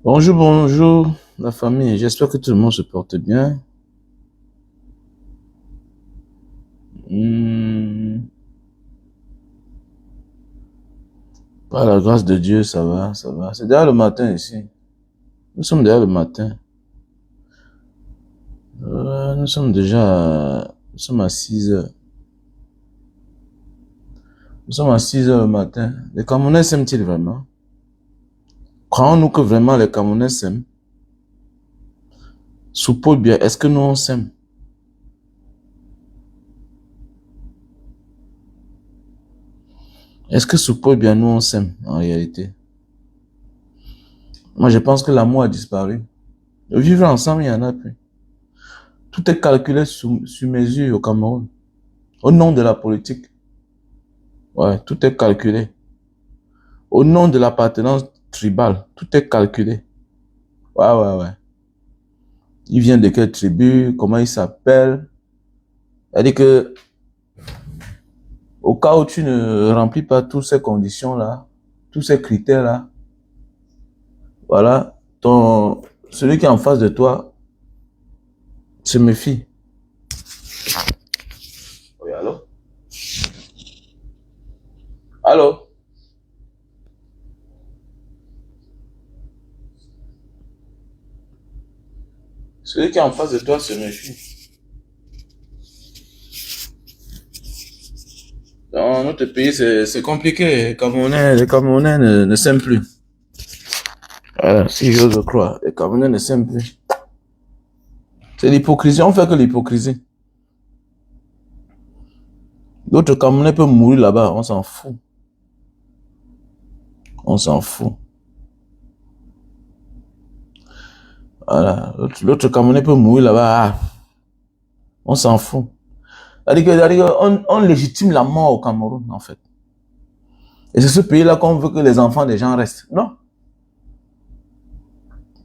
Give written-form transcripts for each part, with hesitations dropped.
Bonjour, bonjour, la famille. J'espère que tout le monde se porte bien. Hmm, Par la grâce de Dieu, ça va, ça va. C'est déjà le matin ici. Nous sommes déjà le matin. Nous sommes à 6 heures. Nous sommes à 6 heures le matin. Les Camerounais s'aiment-ils vraiment? Croyons-nous que vraiment les Camerounais s'aiment? Suppose bien, est-ce que nous on s'aime? Est-ce que suppose bien nous on s'aime en réalité? Moi je pense que l'amour a disparu. Le vivre ensemble, il n'y en a plus. Tout est calculé sur mesure au Cameroun. Au nom de la politique. Ouais, tout est calculé. Au nom de l'appartenance tribale, tout est calculé. Ouais, ouais, ouais. Il vient de quelle tribu, comment il s'appelle. C'est-à-dire que, au cas où tu ne remplis pas toutes ces conditions-là, tous ces critères-là, voilà, celui qui est en face de toi se méfie. Oui, allô? Allô? Celui qui est en face de toi se méfie. Dans notre pays, c'est compliqué. Les Camerounais ne s'aiment plus. Voilà, si j'ose croire, les Camerounais ne s'aiment plus. C'est l'hypocrisie, on fait que l'hypocrisie. L'autre Camerounais peut mourir là-bas, on s'en fout. On s'en fout. Voilà, l'autre Camerounais peut mourir là-bas, on s'en fout. C'est-à-dire on légitime la mort au Cameroun, en fait. Et c'est ce pays-là qu'on veut que les enfants des gens restent. Non.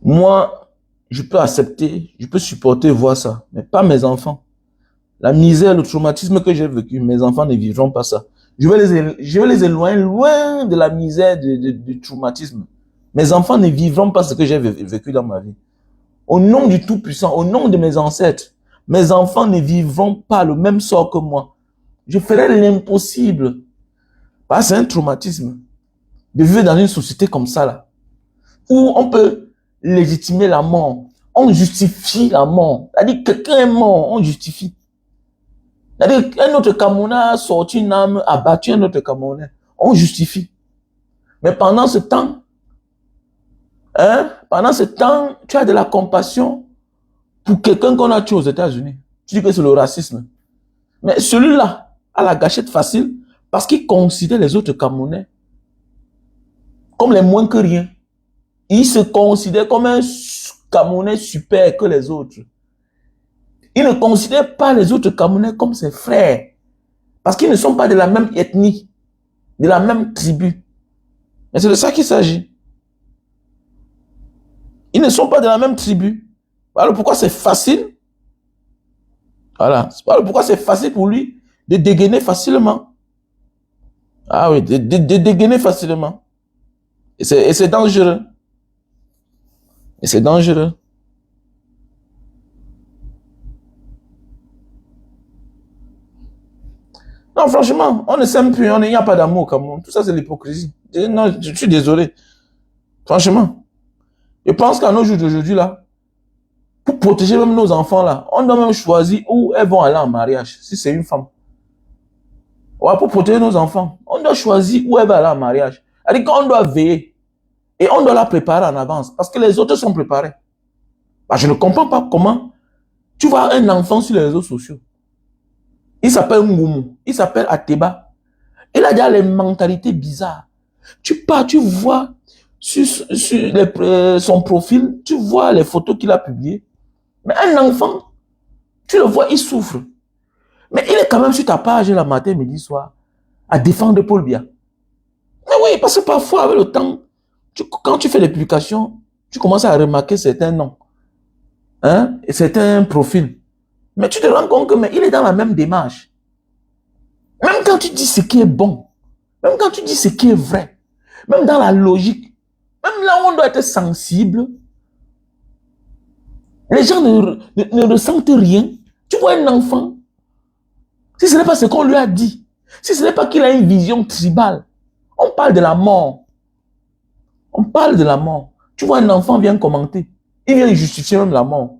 Moi, je peux accepter, je peux supporter voir ça, mais pas mes enfants. La misère, le traumatisme que j'ai vécu, mes enfants ne vivront pas ça. Je vais les éloigner loin de la misère, du traumatisme. Mes enfants ne vivront pas ce que j'ai vécu dans ma vie. Au nom du Tout-Puissant, au nom de mes ancêtres, mes enfants ne vivront pas le même sort que moi. Je ferai l'impossible. Parce que c'est un traumatisme de vivre dans une société comme ça, là, où on peut légitimer la mort. On justifie la mort. C'est-à-dire que quelqu'un est mort, on justifie. C'est-à-dire qu'un autre Camerounais a sorti une arme, a battu un autre Camerounais. On justifie. Mais pendant ce temps, tu as de la compassion pour quelqu'un qu'on a tué aux États-Unis. Tu dis que c'est le racisme. Mais celui-là a la gâchette facile parce qu'il considère les autres Camerounais comme les moins que rien. Il se considère comme un Camerounais super que les autres. Il ne considère pas les autres Camerounais comme ses frères parce qu'ils ne sont pas de la même ethnie, de la même tribu. Mais c'est de ça qu'il s'agit. Ils ne sont pas de la même tribu. Voilà pourquoi c'est facile. Voilà. Voilà pourquoi c'est facile pour lui de dégainer facilement. Ah oui, de dégainer facilement. Et c'est dangereux. Et c'est dangereux. Non, franchement, on ne s'aime plus, il n'y a pas d'amour comme moi. Tout ça, c'est l'hypocrisie. Non, je suis désolé. Franchement. Je pense qu'à nos jours d'aujourd'hui, là, pour protéger même nos enfants, là, on doit même choisir où elles vont aller en mariage, si c'est une femme. Ouais, pour protéger nos enfants, on doit choisir où elle va aller en mariage. C'est-à-dire qu'on doit veiller. Et on doit la préparer en avance. Parce que les autres sont préparés. Bah, je ne comprends pas comment tu vois un enfant sur les réseaux sociaux. Il s'appelle Ngoumou. Il s'appelle Ateba. Il a déjà les mentalités bizarres. Tu pars, tu vois sur son profil, tu vois les photos qu'il a publiées. Mais un enfant, tu le vois, il souffre. Mais il est quand même sur ta page le matin, midi, soir, à défendre Paul Biya. Mais oui, parce que parfois, avec le temps, quand tu fais les publications, tu commences à remarquer certains noms, hein, et certains profils. Mais tu te rends compte que mais il est dans la même démarche. Même quand tu dis ce qui est bon, même quand tu dis ce qui est vrai, même dans la logique, Même là où on doit être sensible, les gens ne ressentent rien. Tu vois un enfant, si ce n'est pas ce qu'on lui a dit, si ce n'est pas qu'il a une vision tribale, on parle de la mort. On parle de la mort. Tu vois un enfant vient commenter. Il vient justifier même la mort.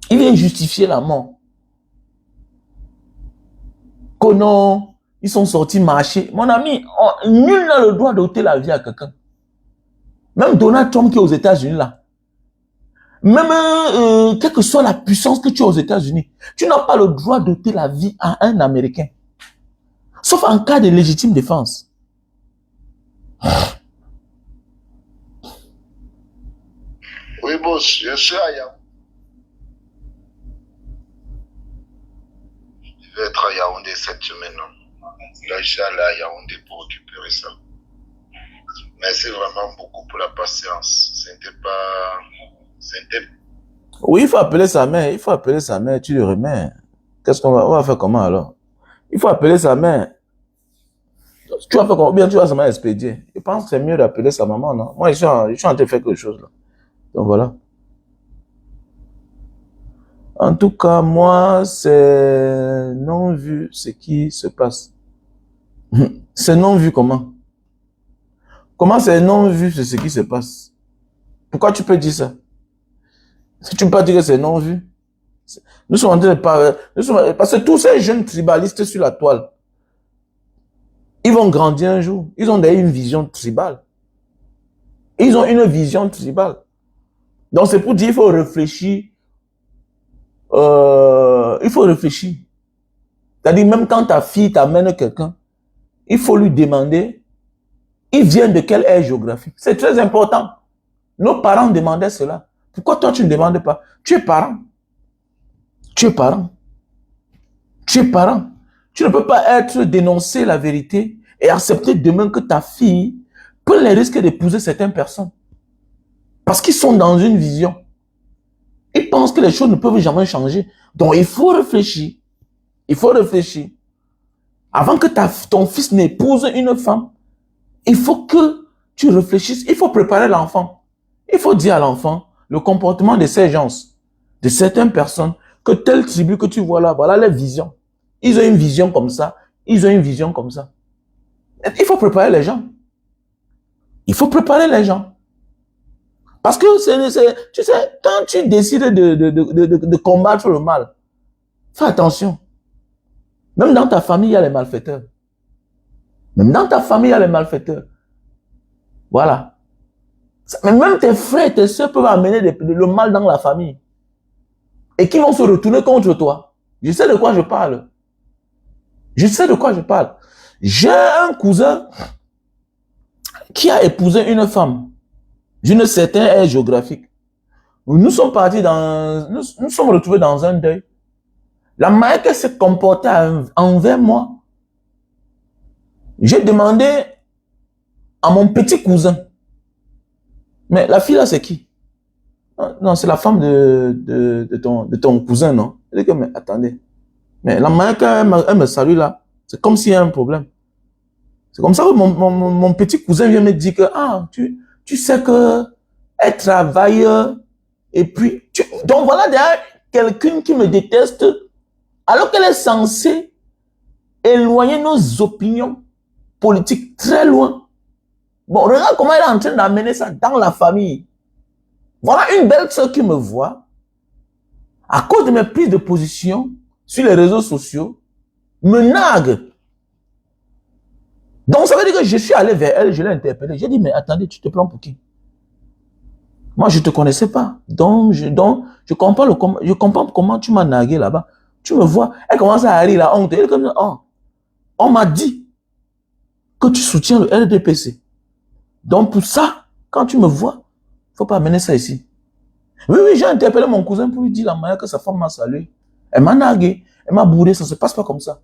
Il vient justifier la mort. Que non, ils sont sortis marcher. Mon ami, nul n'a le droit d'ôter la vie à quelqu'un. Même Donald Trump qui est aux États-Unis là. Même quelle que soit la puissance que tu as aux États-Unis, tu n'as pas le droit d'ôter la vie à un Américain. Sauf en cas de légitime défense. Oui, boss, je suis à Yaoundé. Je vais être à Yaoundé cette semaine. Là, je suis allé à Yaoundé pour récupérer ça. Merci vraiment beaucoup pour la patience. C'était pas... Oui, il faut appeler sa mère. Il faut appeler sa mère. Tu le remets. Qu'est-ce qu'on va faire comment alors? Il faut appeler sa mère. Tu vas faire comment? Bien, tu vas seulement expédier. Je pense que c'est mieux d'appeler sa maman, non? Moi, je suis en train de faire quelque chose là. Donc voilà. En tout cas, moi, c'est non vu ce qui se passe. C'est non vu comment? Comment c'est non vu ce qui se passe? Pourquoi tu peux dire ça? Est-ce que tu ne peux pas dire que c'est non vu? Nous sommes en train de parler. Parce que tous ces jeunes tribalistes sur la toile, ils vont grandir un jour. Ils ont d'ailleurs une vision tribale. Ils ont une vision tribale. Donc c'est pour dire qu'il faut réfléchir. Il faut réfléchir. C'est-à-dire même quand ta fille t'amène quelqu'un, il faut lui demander, il vient de quelle aire géographique. C'est très important. Nos parents demandaient cela. Pourquoi toi tu ne demandes pas? Tu es parent. Tu es parent. Tu es parent. Tu ne peux pas dénoncer la vérité et accepter demain que ta fille peut les risquer d'épouser certaines personnes. Parce qu'ils sont dans une vision. Ils pensent que les choses ne peuvent jamais changer. Donc il faut réfléchir. Il faut réfléchir. Avant que ton fils n'épouse une femme, il faut que tu réfléchisses. Il faut préparer l'enfant. Il faut dire à l'enfant le comportement de ces gens, de certaines personnes, que telle tribu que tu vois là, voilà leur vision. Ils ont une vision comme ça. Ils ont une vision comme ça. Il faut préparer les gens. Il faut préparer les gens. Parce que, tu sais, quand tu décides de combattre le mal, fais attention. Même dans ta famille, il y a les malfaiteurs. Même dans ta famille, il y a les malfaiteurs. Voilà. Mais même tes frères et tes soeurs peuvent amener le mal dans la famille. Et qui vont se retourner contre toi. Je sais de quoi je parle. Je sais de quoi je parle. J'ai un cousin qui a épousé une femme d'une certaine aire géographique. Nous sommes partis nous sommes retrouvés dans un deuil. La manière qu'elle s'est comportée envers moi, j'ai demandé à mon petit cousin, mais la fille là c'est qui? Non, c'est la femme de ton cousin, non? Il dit que, mais attendez, mais la manière qu'elle me salue là, c'est comme s'il y a un problème. C'est comme ça que mon petit cousin vient me dire que, ah, tu sais que elle travaille, et puis, donc voilà derrière quelqu'un qui me déteste, alors qu'elle est censée éloigner nos opinions politiques très loin. Bon, regarde comment elle est en train d'amener ça dans la famille. Voilà une belle sœur qui me voit, à cause de mes prises de position sur les réseaux sociaux, me nargue. Donc ça veut dire que je suis allé vers elle, je l'ai interpellée. J'ai dit, mais attendez, tu te prends pour qui? Moi, je ne te connaissais pas. Donc je comprends comment tu m'as nargué là-bas. Tu me vois, elle commence à rire la honte. Elle est comme, oh, on m'a dit que tu soutiens le RDPC. Donc pour ça, quand tu me vois, il ne faut pas amener ça ici. Oui, j'ai interpellé mon cousin pour lui dire la manière que sa femme m'a salué. Elle m'a nargué, elle m'a bourré, ça ne se passe pas comme ça.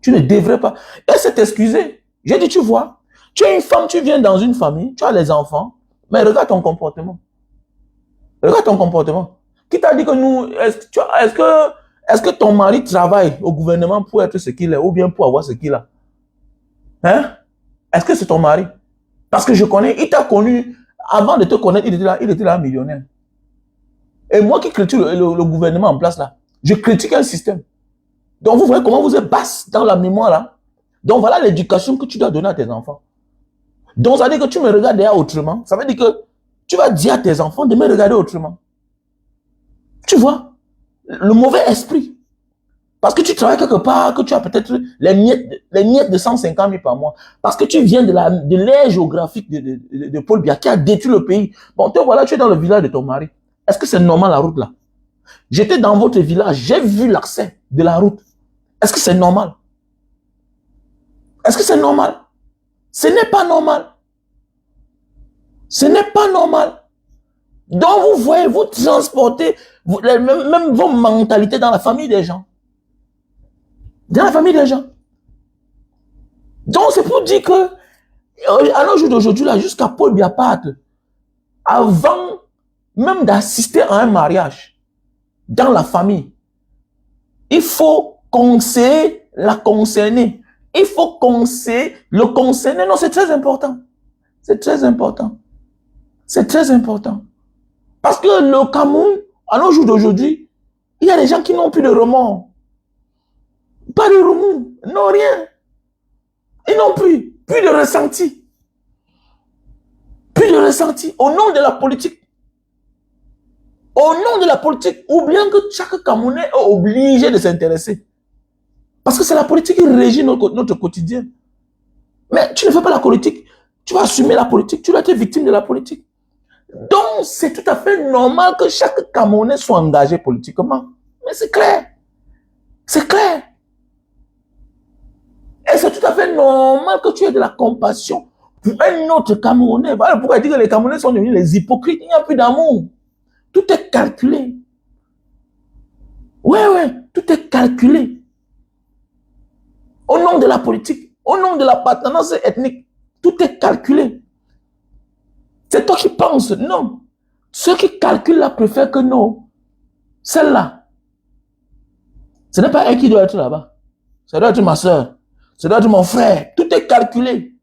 Tu ne devrais pas. Elle s'est excusée. J'ai dit, tu vois, tu es une femme, tu viens dans une famille, tu as les enfants, mais regarde ton comportement. Regarde ton comportement. Qui t'a dit que nous, est-ce que ton mari travaille au gouvernement pour être ce qu'il est ou bien pour avoir ce qu'il a? Hein? Est-ce que c'est ton mari? Parce que je connais, il t'a connu, avant de te connaître, il était là millionnaire. Et moi qui critique le gouvernement en place là, je critique un système. Donc vous voyez comment vous êtes basse dans la mémoire là. Donc voilà l'éducation que tu dois donner à tes enfants. Donc ça veut dire que tu me regardes derrière autrement. Ça veut dire que tu vas dire à tes enfants de me regarder autrement. Tu vois, le mauvais esprit. Parce que tu travailles quelque part, que tu as peut-être les miettes de 150 000 par mois. Parce que tu viens de l'ère géographique de Paul Biya qui a détruit le pays. Bon, te voilà, tu es dans le village de ton mari. Est-ce que c'est normal la route là? J'étais dans votre village, j'ai vu l'accès de la route. Est-ce que c'est normal? Est-ce que c'est normal? Ce n'est pas normal. Ce n'est pas normal. Donc vous voyez, vous transportez même vos mentalités dans la famille des gens. Dans la famille des gens. Donc c'est pour dire que, à nos jours d'aujourd'hui, là, jusqu'à Paul Biya, avant même d'assister à un mariage, dans la famille, il faut conseiller la concernée. Il faut conseiller le concerné. Non, c'est très important. C'est très important. C'est très important. Parce que le Cameroun, à nos jours d'aujourd'hui, il y a des gens qui n'ont plus de remords. Pas de remords. Non, rien. Ils n'ont plus de ressenti. Plus de ressenti. Au nom de la politique. Au nom de la politique, oubliant que chaque Camerounais est obligé de s'intéresser. Parce que c'est la politique qui régit notre quotidien. Mais tu ne fais pas la politique. Tu vas assumer la politique. Tu dois être victime de la politique. Donc, c'est tout à fait normal que chaque Camerounais soit engagé politiquement. Mais c'est clair. C'est clair. Et c'est tout à fait normal que tu aies de la compassion pour un autre Camerounais. Voilà pourquoi il dit que les Camerounais sont devenus les hypocrites. Il n'y a plus d'amour. Tout est calculé. Ouais, tout est calculé. Au nom de la politique, au nom de l'appartenance ethnique, tout est calculé. C'est toi qui penses, non. Ceux qui calculent là préfèrent que non. Celle-là, ce n'est pas elle qui doit être là-bas. Ça doit être ma soeur. Ça doit être mon frère. Tout est calculé.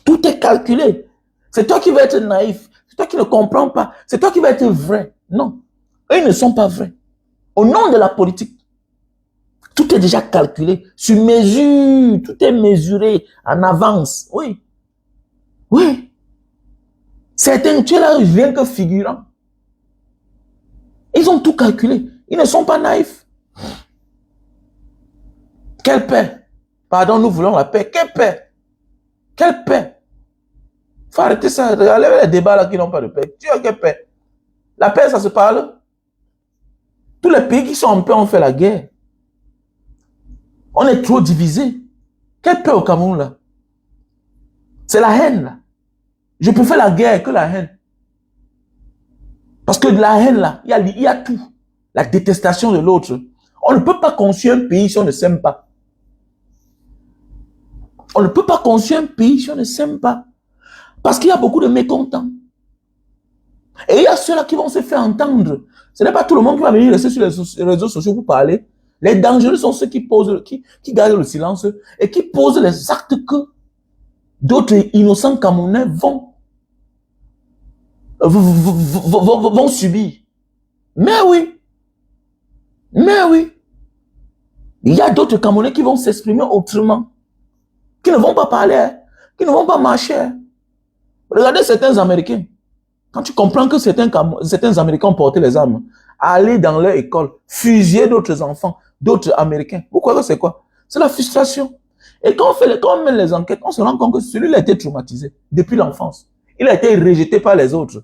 Tout est calculé. C'est toi qui vas être naïf. C'est toi qui ne comprends pas. C'est toi qui vas être vrai. Non. Eux, ils ne sont pas vrais. Au nom de la politique, tout est déjà calculé. Sur mesure. Tout est mesuré en avance. Oui. Oui. Certains, tu es là rien que figurant. Ils ont tout calculé. Ils ne sont pas naïfs. Quelle paix? Pardon, nous voulons la paix. Quelle paix? Quelle paix? Il faut arrêter ça. Regardez les débats là qui n'ont pas de paix. Tu as quelle paix? La paix, ça se parle. Tous les pays qui sont en paix ont fait la guerre. On est trop divisés. Quelle paix au Cameroun là? C'est la haine là. Je préfère la guerre que la haine. Parce que de la haine là, il y a tout. La détestation de l'autre. On ne peut pas construire un pays si on ne s'aime pas. On ne peut pas construire un pays si on ne s'aime pas. Parce qu'il y a beaucoup de mécontents. Et il y a ceux-là qui vont se faire entendre. Ce n'est pas tout le monde qui va venir rester sur les réseaux sociaux pour parler. Les dangereux sont ceux qui gardent le silence et qui posent les actes que d'autres innocents Camerounais vont subir. Mais oui. Mais oui. Il y a d'autres Camerounais qui vont s'exprimer autrement. Qui ne vont pas parler. Qui ne vont pas marcher. Regardez certains Américains. Quand tu comprends que certains Américains ont porté les armes, aller dans leur école, fusiller d'autres enfants, d'autres Américains. Vous croyez que c'est quoi? C'est la frustration. Et quand on met les enquêtes, on se rend compte que celui-là a été traumatisé depuis l'enfance. Il a été rejeté par les autres.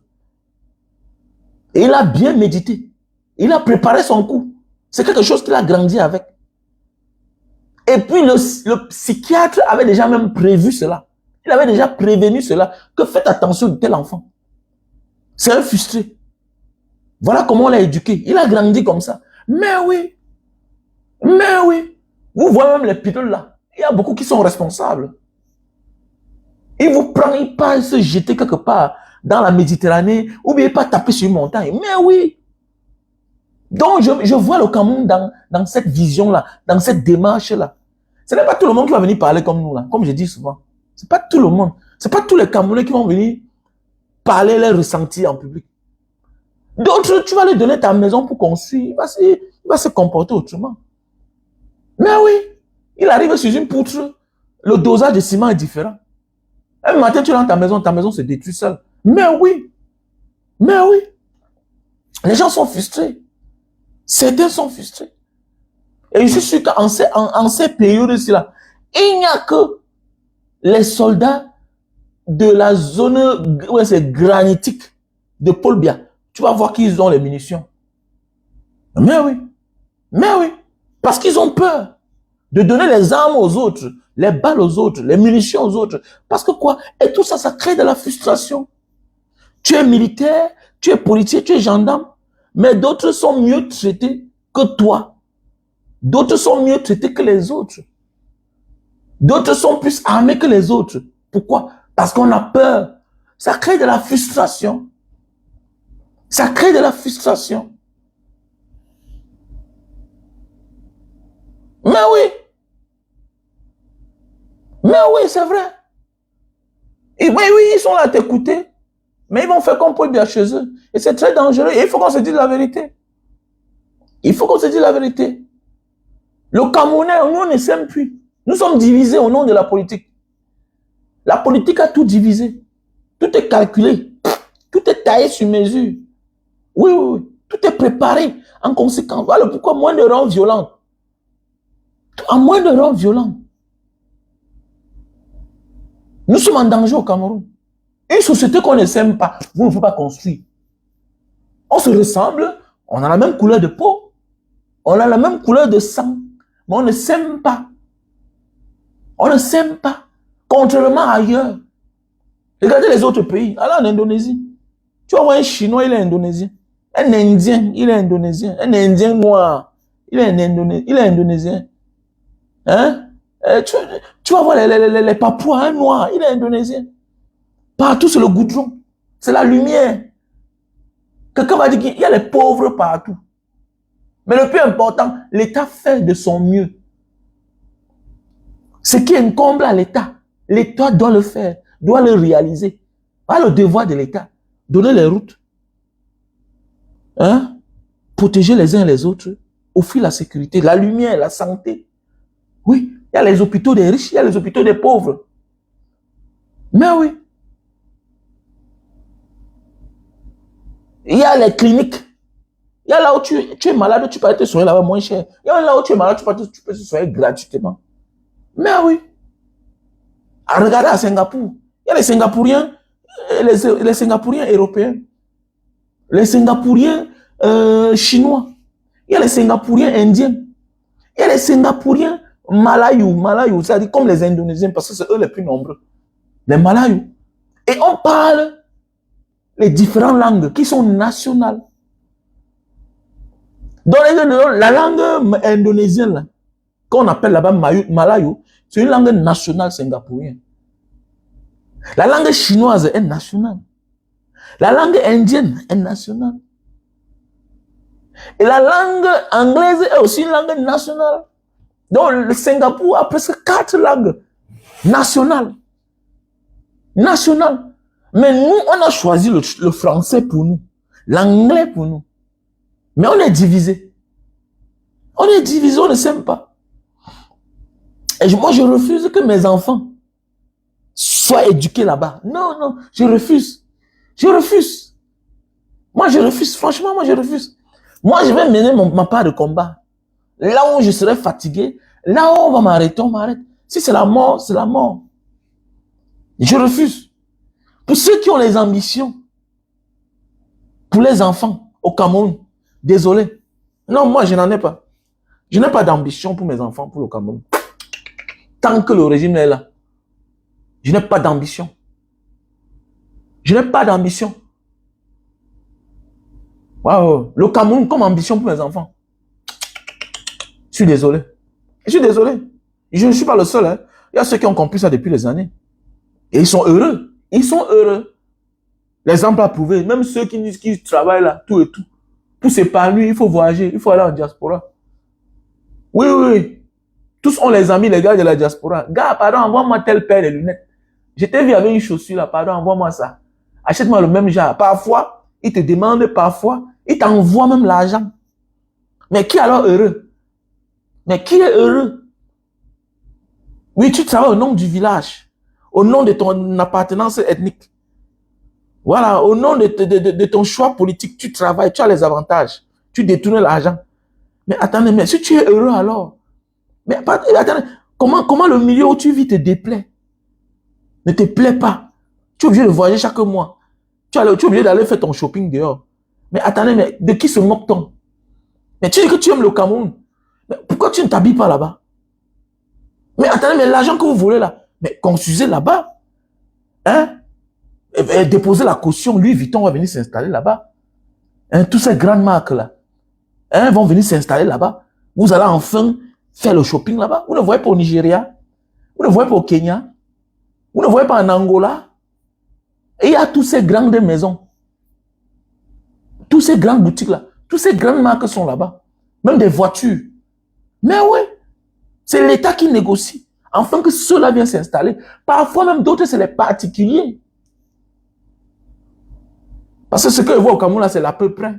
Et il a bien médité. Il a préparé son coup. C'est quelque chose qu'il a grandi avec. Et puis le psychiatre avait déjà même prévu cela. Il avait déjà prévenu cela, que faites attention de tel enfant. C'est un frustré. Voilà comment on l'a éduqué. Il a grandi comme ça. Mais oui. Mais oui. Vous voyez même les pistoles là. Il y a beaucoup qui sont responsables. Ils vous prennent, ils partent se jeter quelque part dans la Méditerranée ou bien pas taper sur une montagne. Mais oui. Donc je vois le Cameroun dans cette vision-là, dans cette démarche-là. Ce n'est pas tout le monde qui va venir parler comme nous là, comme je dis souvent. C'est pas tout le monde. C'est pas tous les Camerounais qui vont venir parler leurs ressentis en public. D'autres, tu vas lui donner ta maison pour construire, il va se comporter autrement. Mais oui, il arrive sur une poutre, le dosage de ciment est différent. Un matin, tu rentres ta maison se détruit seule. Mais oui, les gens sont frustrés. Certains sont frustrés. Et je suis sûr qu'en ces périodes-ci-là, il n'y a que les soldats de la zone granitique de Paul Biya. Tu vas voir qu'ils ont les munitions. Mais oui. Parce qu'ils ont peur de donner les armes aux autres, les balles aux autres, les munitions aux autres. Parce que quoi? Et tout ça, ça crée de la frustration. Tu es militaire, tu es policier, tu es gendarme, mais d'autres sont mieux traités que toi. D'autres sont mieux traités que les autres. D'autres sont plus armés que les autres. Pourquoi? Parce qu'on a peur. Ça crée de la frustration. Ça crée de la frustration. Mais oui, c'est vrai. Et oui, ils sont là à t'écouter. Mais ils vont faire comme Paul Biya chez eux. Et c'est très dangereux. Et il faut qu'on se dise la vérité. Le Camerounais, nous, on ne s'aime plus. Nous sommes divisés au nom de la politique. La politique a tout divisé. Tout est calculé. Tout est taillé sur mesure. Oui. Tout est préparé en conséquence. Voilà pourquoi moins de rangs violents. En moins de rangs violents. Nous sommes en danger au Cameroun. Une société qu'on ne s'aime pas, vous ne pouvez pas construire. On se ressemble, on a la même couleur de peau, on a la même couleur de sang, mais on ne s'aime pas. On ne s'aime pas. Contrairement à ailleurs. Regardez les autres pays. Alors en Indonésie, tu vas voir un Chinois, il est indonésien. Un Indien, il est indonésien. Un Indien noir, il est indonésien. Hein? Tu vas voir les Papouas, un noir, il est indonésien. Partout, c'est le goudron. C'est la lumière. Quelqu'un va dire qu'il y a les pauvres partout. Mais le plus important, l'État fait de son mieux. Ce qui incombe à l'État, l'État doit le faire, doit le réaliser. Voilà le devoir de l'État. Donner les routes. Hein? Protéger les uns les autres. Offrir la sécurité, la lumière, la santé. Oui, il y a les hôpitaux des riches, il y a les hôpitaux des pauvres. Mais oui. Il y a les cliniques. Il y a là où tu es malade, tu peux aller te soigner là-bas moins cher. Il y a là où tu es malade, tu peux te soigner gratuitement. Mais oui. À regarder à Singapour. Il y a les Singapouriens, les Singapouriens européens. Les Singapouriens chinois. Il y a les Singapouriens indiens. Il y a les Singapouriens Malayou, c'est-à-dire comme les Indonésiens, parce que c'est eux les plus nombreux. Les Malayou. Et on parle les différentes langues qui sont nationales. Dans la langue indonésienne, qu'on appelle là-bas Malayou, c'est une langue nationale singapourienne. La langue chinoise est nationale. La langue indienne est nationale. Et la langue anglaise est aussi une langue nationale. Donc le Singapour a presque 4 langues nationales. Mais nous, on a choisi le français pour nous, l'anglais pour nous. Mais on est divisé. On ne s'aime pas. Et moi, je refuse que mes enfants soient éduqués là-bas. Non, je refuse. Moi, je refuse. Franchement, moi, je refuse. Moi, je vais mener ma part de combat. Là où je serai fatigué, là où on va m'arrêter, on m'arrête. Si c'est la mort, c'est la mort. Je refuse. Pour ceux qui ont les ambitions, pour les enfants au Cameroun, désolé. Non, moi, je n'en ai pas. Je n'ai pas d'ambition pour mes enfants, pour le Cameroun. Tant que le régime est là, je n'ai pas d'ambition. Wow. Le Cameroun comme ambition pour mes enfants. Je suis désolé. Je ne suis pas le seul. Hein. Il y a ceux qui ont compris ça depuis des années. Et ils sont heureux. L'exemple a prouvé. Même ceux qui disent qu'ils travaillent là, tout et tout. Pour s'épanouir, il faut voyager. Il faut aller en diaspora. Oui. Tous ont les amis, les gars de la diaspora. Gars, pardon, envoie-moi tel paire de lunettes. Je t'ai vu avec une chaussure là, pardon, envoie-moi ça. Achète-moi le même genre. Parfois, il te demande, parfois, il t'envoie même l'argent. Mais qui est alors heureux? Mais qui est heureux? Oui, tu travailles au nom du village, au nom de ton appartenance ethnique. Voilà, au nom de ton choix politique, tu travailles, tu as les avantages. Tu détournes l'argent. Mais attendez, mais si tu es heureux alors, mais attendez, comment le milieu où tu vis te déplaît? Ne te plaît pas. Tu es obligé de voyager chaque mois. Tu es obligé d'aller faire ton shopping dehors. Mais attendez, mais de qui se moque-t-on? Mais tu dis que tu aimes le Cameroun. Mais pourquoi tu ne t'habilles pas là-bas? Mais attendez, mais l'argent que vous voulez là, mais construisez là-bas. Hein? Et déposez la caution. Louis Vuitton va venir s'installer là-bas. Hein? Toutes ces grandes marques là, hein, vont venir s'installer là-bas. Vous allez enfin faire le shopping là-bas. Vous ne voyez pas au Nigeria. Vous ne voyez pas au Kenya. Vous ne voyez pas en Angola. Et il y a toutes ces grandes maisons. Toutes ces grandes boutiques là. Toutes ces grandes marques sont là-bas. Même des voitures. Mais oui, c'est l'État qui négocie. Enfin que ceux-là viennent s'installer. Parfois même d'autres, c'est les particuliers. Parce que ce que je vois au Cameroun là, c'est l'à peu près.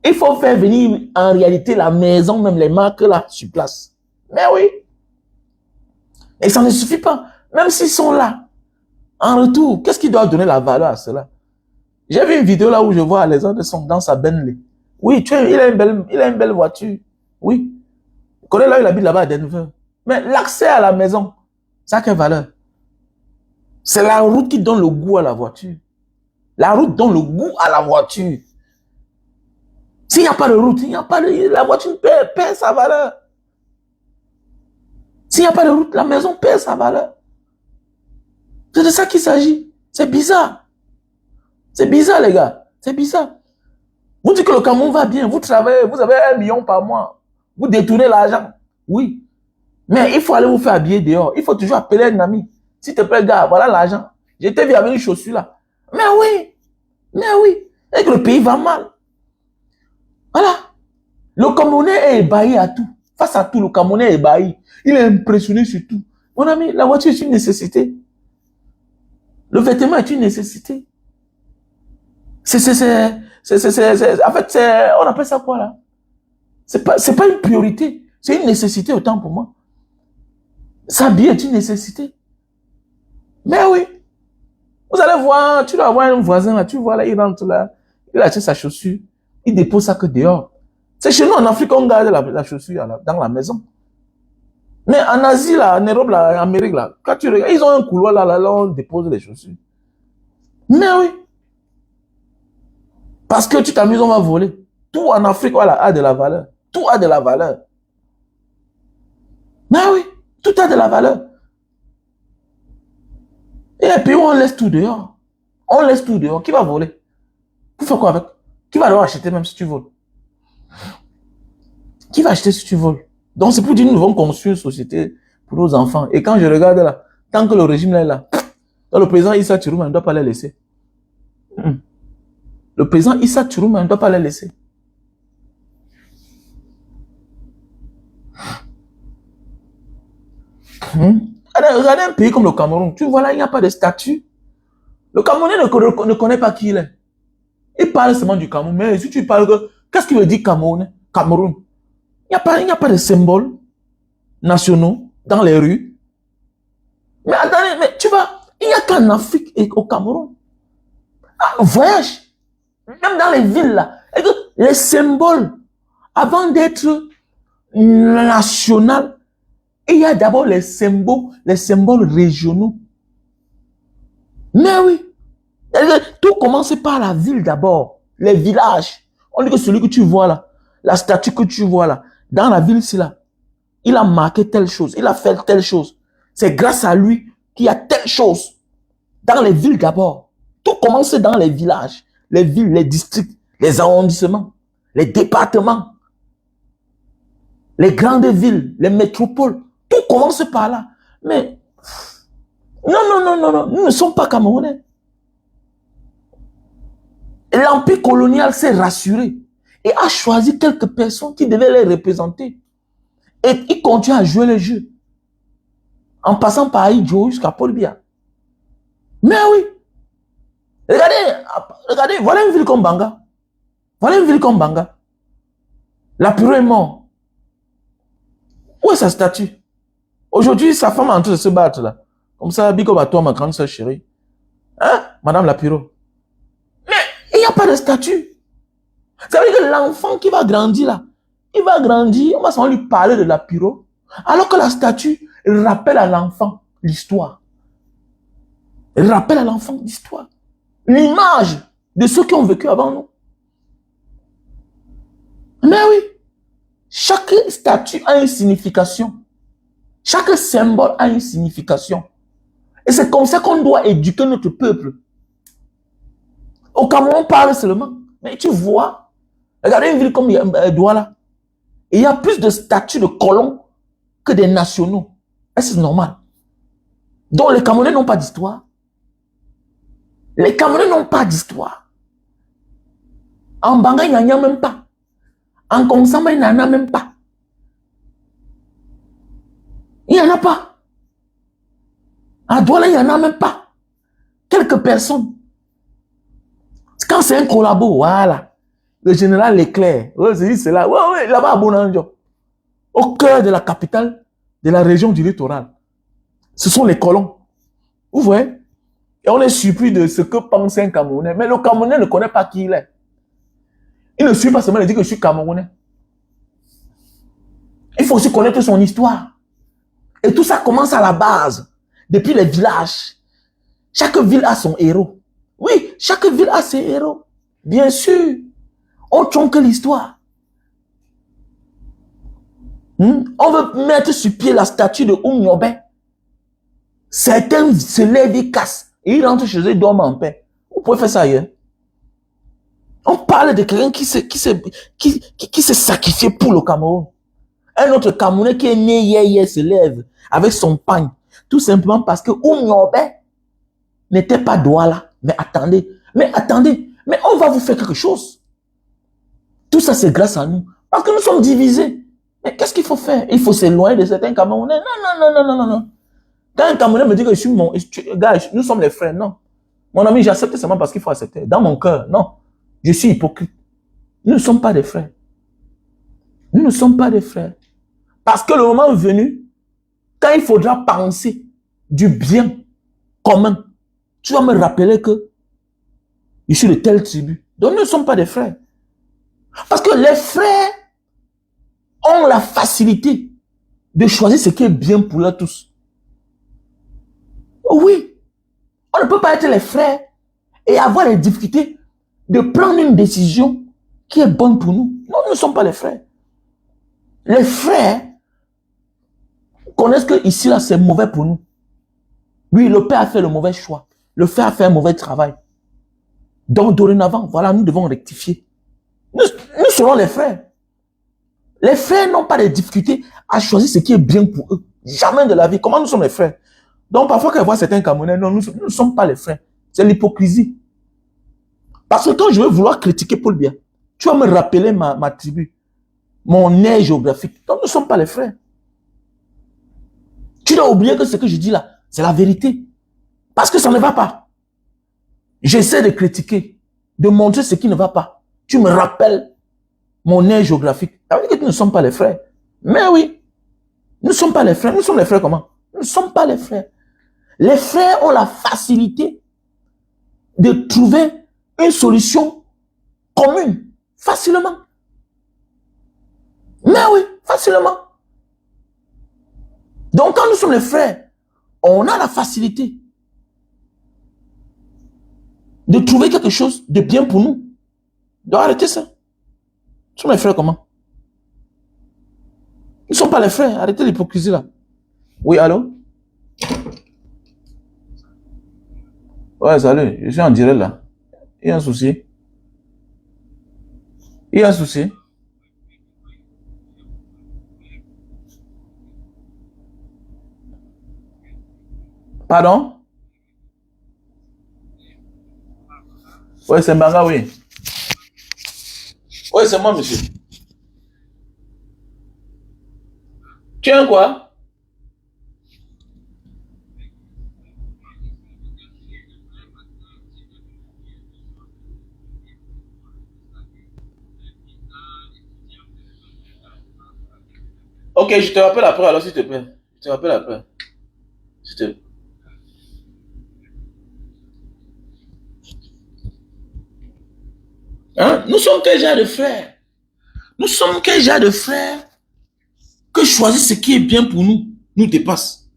Il faut faire venir en réalité la maison, même les marques là, sur place. Mais oui. Et ça ne suffit pas. Même s'ils sont là. En retour, qu'est-ce qui doit donner la valeur à cela? J'ai vu une vidéo là où je vois les autres sont dans sa Bentley. Oui, il a une belle voiture. Oui. Je connais là, il habite là-bas à Denver. Mais l'accès à la maison, ça a quelle valeur? C'est la route qui donne le goût à la voiture. La route donne le goût à la voiture. S'il n'y a pas de route, la voiture perd sa valeur. S'il n'y a pas de route, la maison perd sa valeur. C'est de ça qu'il s'agit. C'est bizarre. C'est bizarre, les gars. C'est bizarre. Vous dites que le Cameroun va bien. Vous travaillez, vous avez 1 million par mois. Vous détournez l'argent. Oui. Mais il faut aller vous faire habiller dehors. Il faut toujours appeler un ami. S'il te plaît, gars, voilà l'argent. J'étais vu avec une chaussure là. Mais oui. Mais oui. Et que le pays va mal. Voilà. Le Camerounais est ébahi à tout. Face à tout, le Camerounais est ébahi. Il est impressionné sur tout. Mon ami, la voiture est une nécessité. Le vêtement est une nécessité. En fait, on appelle ça quoi là? C'est pas une priorité. C'est une nécessité autant pour moi. S'habiller est une nécessité. Mais oui. Vous allez voir, tu dois voir un voisin là, tu vois là, il rentre là, il achète sa chaussure, il dépose ça que dehors. C'est chez nous en Afrique, on garde la chaussure là, dans la maison. Mais en Asie là, en Europe là, en Amérique là, quand tu regardes, ils ont un couloir là, on dépose les chaussures. Mais oui. Parce que tu t'amuses, on va voler. Tout en Afrique, voilà, a de la valeur. Tout a de la valeur. Mais oui, tout a de la valeur. Et les pays où on laisse tout dehors. On laisse tout dehors. Qui va voler? Vous faites quoi avec? Qui va alors acheter même si tu voles? Qui va acheter si tu voles? Donc c'est pour dire que nous devons construire une société pour nos enfants. Et quand je regarde là, tant que le régime là est là, le président Issa Tirouma ne doit pas les laisser. Le président Issa Tirouma ne doit pas les laisser. Regardez un pays comme le Cameroun. Tu vois là, il n'y a pas de statut. Le Camerounais ne connaît pas qui il est. Il parle seulement du Cameroun. Mais si tu parles, qu'est-ce qu'il veut dire Cameroun? Il n'y a pas de symboles nationaux dans les rues. Mais attendez, mais tu vois, il n'y a qu'en Afrique et au Cameroun. Voyage. Même dans les villes là. Les symboles, avant d'être national, il y a d'abord les symboles régionaux. Mais oui. Tout commence par la ville d'abord. Les villages. On dit que celui que tu vois là, la statue que tu vois là, dans la ville, c'est là. Il a marqué telle chose, il a fait telle chose. C'est grâce à lui qu'il y a telle chose. Dans les villes d'abord. Tout commence dans les villages, les villes, les districts, les arrondissements, les départements, les grandes villes, les métropoles. Tout commence par là. Mais non, nous ne sommes pas Camerounais. L'empire colonial s'est rassuré et a choisi quelques personnes qui devaient les représenter. Et ils continuent à jouer le jeu. en passant par Aïdjo jusqu'à Paul Biya. Mais oui. Regardez, voilà une ville comme Banga. Voilà une ville comme Banga. La Piro est mort. Où est sa statue? Aujourd'hui, sa femme est en train de se battre là. Comme ça, Biko à toi, ma grande soeur chérie. Hein, Madame La Piro. Mais il n'y a pas de statue. Ça veut dire que l'enfant qui va grandir là, il va grandir, on va seulement lui parler de La Piro, alors que la statue rappelle à l'enfant l'histoire. Elle rappelle à l'enfant l'histoire. L'image de ceux qui ont vécu avant nous. Mais oui, chaque statue a une signification. Chaque symbole a une signification. Et c'est comme ça qu'on doit éduquer notre peuple. Au Cameroun, on parle seulement. Mais tu vois, regardez une ville comme Douala. Il y a plus de statues de colons que des nationaux. Est-ce normal? Donc les Camerounais n'ont pas d'histoire. Les Camerounais n'ont pas d'histoire. En Banga, il n'y en a même pas. En Kongsamba, il n'y en a même pas. Il n'y en a pas. À Douala, il n'y en a même pas. Quelques personnes. Quand c'est un collabo, voilà. Le général Leclerc, c'est là. Ouais, là-bas à Bonanjo. Au cœur de la capitale de la région du littoral. Ce sont les colons. Vous voyez? Et on est surpris de ce que pense un Camerounais. Mais le Camerounais ne connaît pas qui il est. Il ne suit pas seulement de dire que je suis Camerounais. Il faut aussi connaître son histoire. Et tout ça commence à la base. Depuis les villages. Chaque ville a son héros. Oui, chaque ville a ses héros. Bien sûr. On tronque l'histoire. On veut mettre sur pied la statue de Oumniobe. Certains se lèvent et cassent. Et ils rentrent chez eux et dorment en paix. Vous pouvez faire ça ailleurs. On parle de quelqu'un qui s'est sacrifié pour le Cameroun. Un autre Camerounais qui est né hier se lève avec son pagne. Tout simplement parce que Oumniobe n'était pas Douala. Mais attendez, mais on va vous faire quelque chose. Tout ça, c'est grâce à nous. Parce que nous sommes divisés. Mais qu'est-ce qu'il faut faire? Il faut s'éloigner de certains Camerounais. Non. Quand un Camerounais me dit que je suis mon... Gars, nous sommes les frères, non. Mon ami, j'accepte seulement parce qu'il faut accepter. Dans mon cœur, non. Je suis hypocrite. Nous ne sommes pas des frères. Nous ne sommes pas des frères. Parce que le moment venu, quand il faudra penser du bien commun, tu vas me rappeler que je suis de telle tribu. Donc nous ne sommes pas des frères. Parce que les frères ont la facilité de choisir ce qui est bien pour eux tous. Oui. On ne peut pas être les frères et avoir les difficultés de prendre une décision qui est bonne pour nous. Non, nous ne sommes pas les frères. Les frères connaissent que ici, là, c'est mauvais pour nous. Oui, le père a fait le mauvais choix. Le frère a fait un mauvais travail. Donc, dorénavant, voilà, nous devons rectifier. Nous serons les frères. Les frères n'ont pas de difficultés à choisir ce qui est bien pour eux. Jamais de la vie. Comment nous sommes les frères? Donc, parfois, quand je vois certains Camerounais, non, nous ne sommes pas les frères. C'est l'hypocrisie. Parce que quand je vais vouloir critiquer Paul Biya, tu vas me rappeler ma tribu, mon aire géographique. Donc, nous ne sommes pas les frères. Tu dois oublier que ce que je dis là, c'est la vérité. Parce que ça ne va pas. J'essaie de critiquer, de montrer ce qui ne va pas. Tu me rappelles mon aire géographique. Ça veut dire que nous ne sommes pas les frères. Mais oui, nous ne sommes pas les frères. Nous sommes les frères comment? Nous ne sommes pas les frères. Les frères ont la facilité de trouver une solution commune, facilement. Mais oui, facilement. Donc quand nous sommes les frères, on a la facilité de trouver quelque chose de bien pour nous. Donc arrêtez ça. Nous sommes les frères comment? Nous ne sommes pas les frères. Arrêtez l'hypocrisie là. Oui, allô? Ouais, salut. Je suis en direct là. Il y a un souci. Il y a un souci. Pardon? Oui, c'est Mbanga, oui. Oui, c'est moi, monsieur. Tu as un quoi? Ok, je te rappelle après, alors, s'il te plaît. Je te rappelle après. S'il te plaît. Hein? Nous sommes quel genre de frères? Nous sommes quel genre de frères que choisir ce qui est bien pour nous nous dépasse?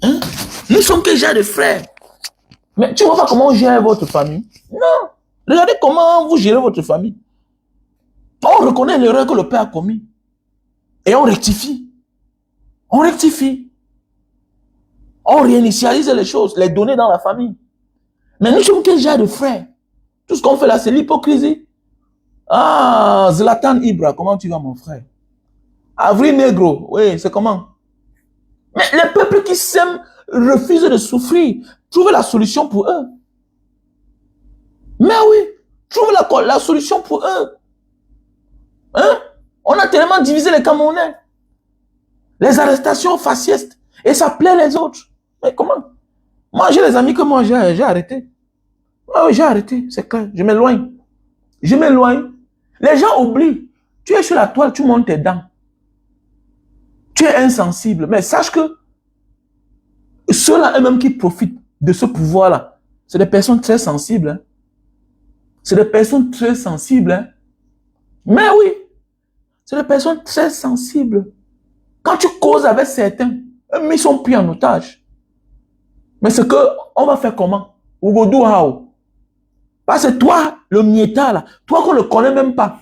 Hein? Nous sommes quel genre de frères? Mais tu vois pas comment on gère votre famille? Non. Regardez comment vous gérez votre famille. On reconnaît l'erreur que le père a commise. Et on rectifie. On rectifie. On réinitialise les choses, les données dans la famille. Mais nous sommes quel genre de frères? Tout ce qu'on fait là, c'est l'hypocrisie. Ah, Zlatan Ibra, comment tu vas mon frère? Avril Negro, oui, c'est comment? Mais les peuples qui s'aiment refusent de souffrir. Trouvez la solution pour eux. Mais oui, trouvez la solution pour eux. Hein? On a tellement divisé les Camerounais. Les arrestations faciestes. Et ça plaît les autres. Mais comment? Moi, j'ai les amis que moi, j'ai arrêté. Ah oui, j'ai arrêté, c'est clair. Je m'éloigne. Je m'éloigne. Les gens oublient. Tu es sur la toile, tu montes tes dents. Tu es insensible. Mais sache que ceux-là eux-mêmes qui profitent de ce pouvoir-là, c'est des personnes très sensibles. Hein. C'est des personnes très sensibles. Hein. Mais oui, c'est des personnes très sensibles. Quand tu causes avec certains, eux, ils sont pris en otage. Mais c'est que, on va faire comment? Ougodou Hao. Parce que toi, le mieta là, toi qu'on ne connaît même pas,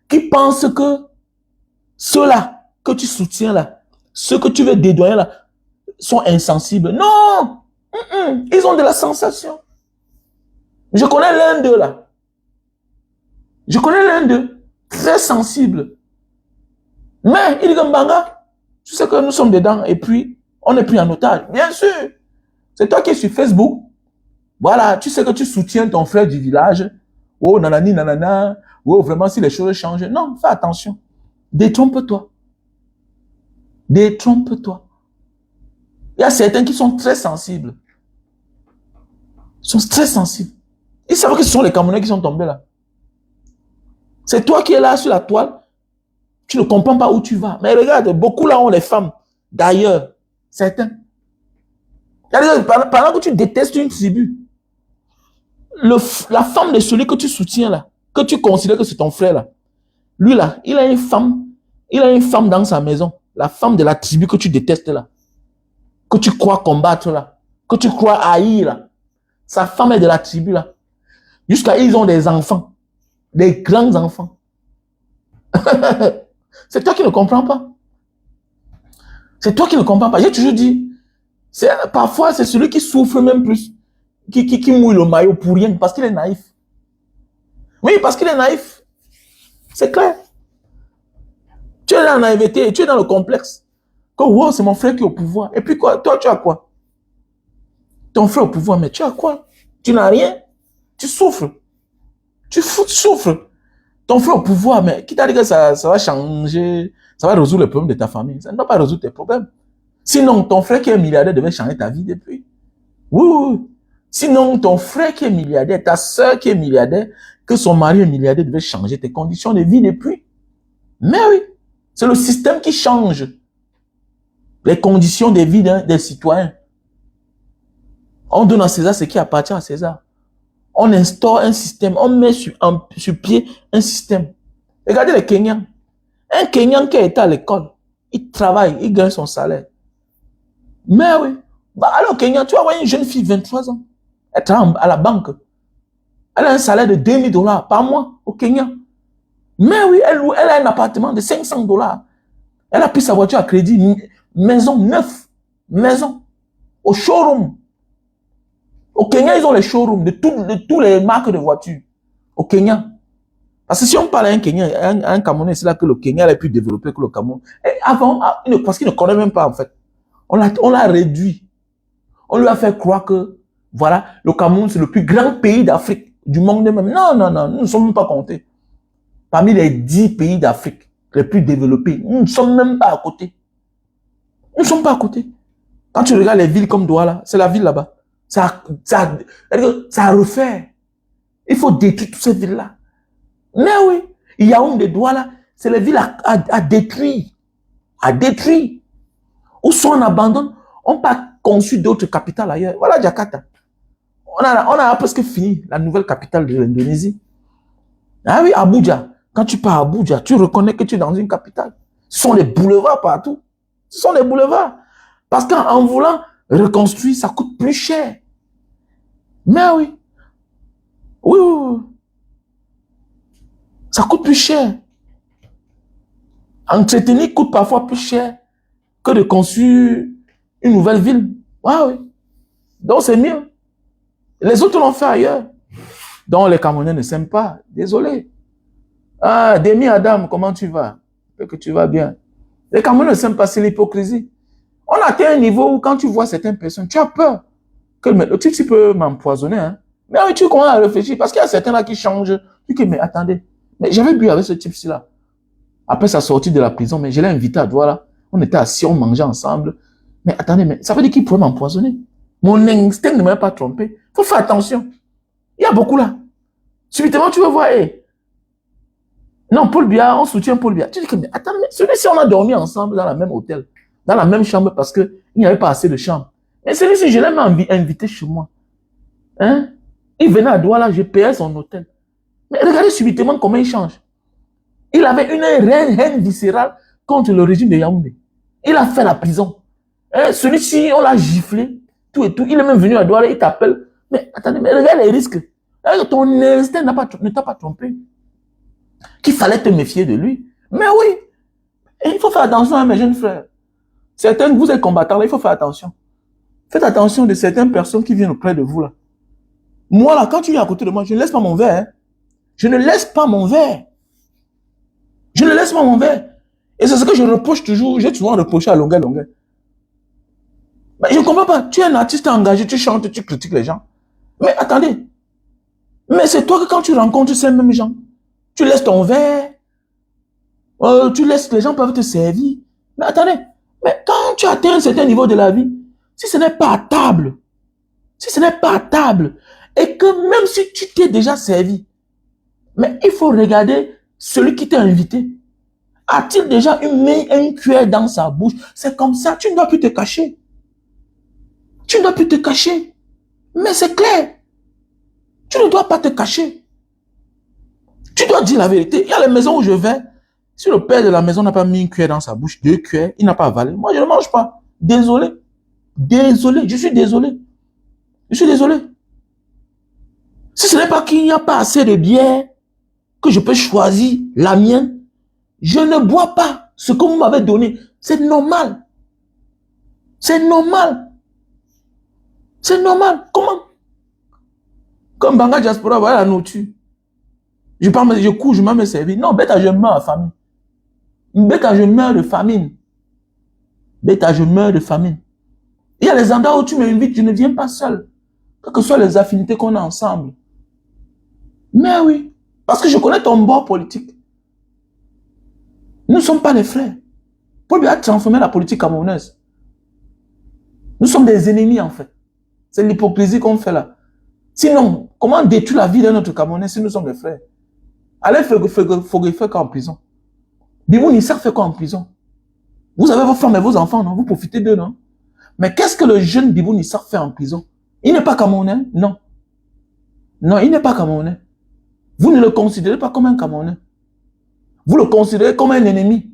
qui pense que ceux-là que tu soutiens là, ceux que tu veux dédouaner là, sont insensibles. Non! Ils ont de la sensation. Je connais l'un d'eux là. Je connais l'un d'eux, très sensible. Mais il dit que Mbanga, tu sais que nous sommes dedans et puis on est pris en otage. Bien sûr. C'est toi qui es sur Facebook. Voilà, tu sais que tu soutiens ton frère du village. Oh, nanani, nanana. Oh, vraiment, si les choses changent. Non, fais attention. Détrompe-toi. Détrompe-toi. Il y a certains qui sont très sensibles. Ils sont très sensibles. Ils savent que ce sont les Camerounais qui sont tombés là. C'est toi qui es là sur la toile. Tu ne comprends pas où tu vas. Mais regarde, beaucoup là ont les femmes. D'ailleurs, certains. Pendant que tu détestes une tribu, la femme de celui que tu soutiens là, que tu considères que c'est ton frère là, lui là, il a une femme dans sa maison, la femme de la tribu que tu détestes là, que tu crois combattre là, que tu crois haïr là, sa femme est de la tribu là, jusqu'à ils ont des enfants, des grands enfants. C'est toi qui ne comprends pas. C'est toi qui ne comprends pas. J'ai toujours dit, parfois c'est celui qui souffre même plus, qui mouille le maillot pour rien, parce qu'il est naïf. Oui, parce qu'il est naïf. C'est clair. Tu es dans la naïveté, tu es dans le complexe. Que wow, c'est mon frère qui est au pouvoir. Et puis quoi? Toi, tu as quoi? Ton frère au pouvoir, mais tu as quoi? Tu n'as rien. Tu souffres. Tu souffres. Ton frère au pouvoir, mais qui t'a dit que ça va changer, ça va résoudre les problèmes de ta famille? Ça ne va pas résoudre tes problèmes. Sinon, ton frère qui est milliardaire devait changer ta vie depuis. Oui, oui, oui. Sinon, ton frère qui est milliardaire, ta soeur qui est milliardaire, que son mari est milliardaire devait changer tes conditions de vie depuis. Mais oui, c'est le système qui change les conditions de vie des citoyens. On donne à César ce qui appartient à César. On instaure un système, on met sur pied un système. Regardez les Kenyans. Un Kenyan qui est à l'école, il travaille, il gagne son salaire. Mais oui, alors au Kenya, tu vas voir une jeune fille de 23 ans, elle travaille à la banque. Elle a un salaire de 2000 $ par mois au Kenya. Mais oui, elle a un appartement de 500 $. Elle a pris sa voiture à crédit, maison neuve, maison, au showroom. Au Kenya, ils ont les showrooms de toutes les marques de voitures. Au Kenya. Parce que si on parle à un Kenya, un Camerounais, c'est là que le Kenya est plus développé que le Cameroun. Et avant, parce qu'il ne connaît même pas en fait. On l'a réduit. On lui a fait croire que, voilà, le Cameroun, c'est le plus grand pays d'Afrique, du monde même. Non, non, non, nous ne sommes même pas comptés. Parmi les 10 pays d'Afrique les plus développés, nous ne sommes même pas à côté. Nous ne sommes pas à côté. Quand tu regardes les villes comme Douala, c'est la ville là-bas. Ça a refait. Il faut détruire toutes ces villes-là. Mais oui, il y a une de Douala, c'est les villes à détruire. À détruire. Ou soit on abandonne, on n'a pas conçu d'autres capitales ailleurs. Voilà Jakarta. On a presque fini la nouvelle capitale de l'Indonésie. Ah oui, Abuja. Quand tu pars à Abuja, tu reconnais que tu es dans une capitale. Ce sont les boulevards partout. Ce sont les boulevards. Parce qu'en voulant reconstruire, ça coûte plus cher. Mais oui. Oui, oui, oui. Ça coûte plus cher. Entretenir coûte parfois plus cher que de construire une nouvelle ville. Ah oui. Donc c'est mieux. Les autres l'ont fait ailleurs. Donc les Camerounais ne s'aiment pas. Désolé. Ah, Demi Adam, comment tu vas? J'espère que tu vas bien. Les Camerounais ne s'aiment pas, c'est l'hypocrisie. On a atteint un niveau où quand tu vois certaines personnes, tu as peur que le type peut m'empoisonner. Hein? Mais oui, tu commences à réfléchir parce qu'il y a certains là qui changent. Tu dis, mais attendez, mais j'avais bu avec ce type-ci là. Après sa sortie de la prison, mais je l'ai invité à Douala. On était assis, on mangeait ensemble. Mais attendez, mais ça veut dire qu'il pourrait m'empoisonner. Mon instinct ne m'a pas trompé. Il faut faire attention. Il y a beaucoup là. Subitement, tu veux voir, hey. Non, Paul Biya, on soutient Paul Biya. Tu dis que, mais attends, mais celui-ci, on a dormi ensemble dans la même hôtel, dans la même chambre parce qu'il n'y avait pas assez de chambres. Mais celui-ci, je l'ai invité chez moi. Hein? Il venait à Douala, je payais son hôtel. Mais regardez subitement comment il change. Il avait une haine viscérale contre le régime de Yaoundé. Il a fait la prison. Hein? Celui-ci, on l'a giflé, tout et tout. Il est même venu à Douala, il t'appelle. Mais attendez, mais regarde les risques. Ton instinct ne t'a pas trompé. Qu'il fallait te méfier de lui. Mais oui, et il faut faire attention à mes jeunes frères. Certains, vous êtes combattants, là, il faut faire attention. Faites attention de certaines personnes qui viennent auprès de vous, là. Moi, là, quand tu viens à côté de moi, je ne laisse pas mon verre. Hein. Je ne laisse pas mon verre. Je ne laisse pas mon verre. Et c'est ce que je reproche toujours. J'ai souvent reproché à longueur. Mais je ne comprends pas. Tu es un artiste engagé, tu chantes, tu critiques les gens. Mais attendez. Mais c'est toi que quand tu rencontres ces mêmes gens, tu laisses ton verre, tu laisses, les gens peuvent te servir. Mais attendez, mais quand tu atteins un certain niveau de la vie, si ce n'est pas à table, et que même si tu t'es déjà servi, mais il faut regarder celui qui t'a invité. A-t-il déjà mis une cuillère dans sa bouche? C'est comme ça, tu ne dois plus te cacher. Tu ne dois plus te cacher. Mais c'est clair. Tu ne dois pas te cacher. Tu dois dire la vérité. Il y a les maisons où je vais. Si le père de la maison n'a pas mis une cuillère dans sa bouche, 2 cuillères, il n'a pas avalé. Moi, je ne mange pas. Désolé. Désolé. Je suis désolé. Je suis désolé. Si ce n'est pas qu'il n'y a pas assez de bière que je peux choisir la mienne, je ne bois pas ce que vous m'avez donné. C'est normal. C'est normal. C'est normal. Comment? Comme Banga Diaspora, voilà la nourriture. Je couche, je m'en me servir. Non, bêta, je meurs à famine. Bêta, je meurs de famine. Bêta, je meurs de famine. Il y a les endroits où tu m'invites, je ne viens pas seul. Quelles que soient les affinités qu'on a ensemble. Mais oui, parce que je connais ton bord politique. Nous ne sommes pas les frères. Paul Biya a transformé la politique camerounaise. Nous sommes des ennemis en fait. C'est l'hypocrisie qu'on fait là. Sinon, comment détruire la vie de notre Camerounais si nous sommes des frères? Allez faire quoi en prison? Bibou Nissar fait quoi en prison? Vous avez vos femmes et vos enfants, non? Vous profitez d'eux, non? Mais qu'est-ce que le jeune Bibou Nissar fait en prison? Il n'est pas Camerounais? Non. Non, il n'est pas Camerounais. Vous ne le considérez pas comme un Camerounais. Vous le considérez comme un ennemi.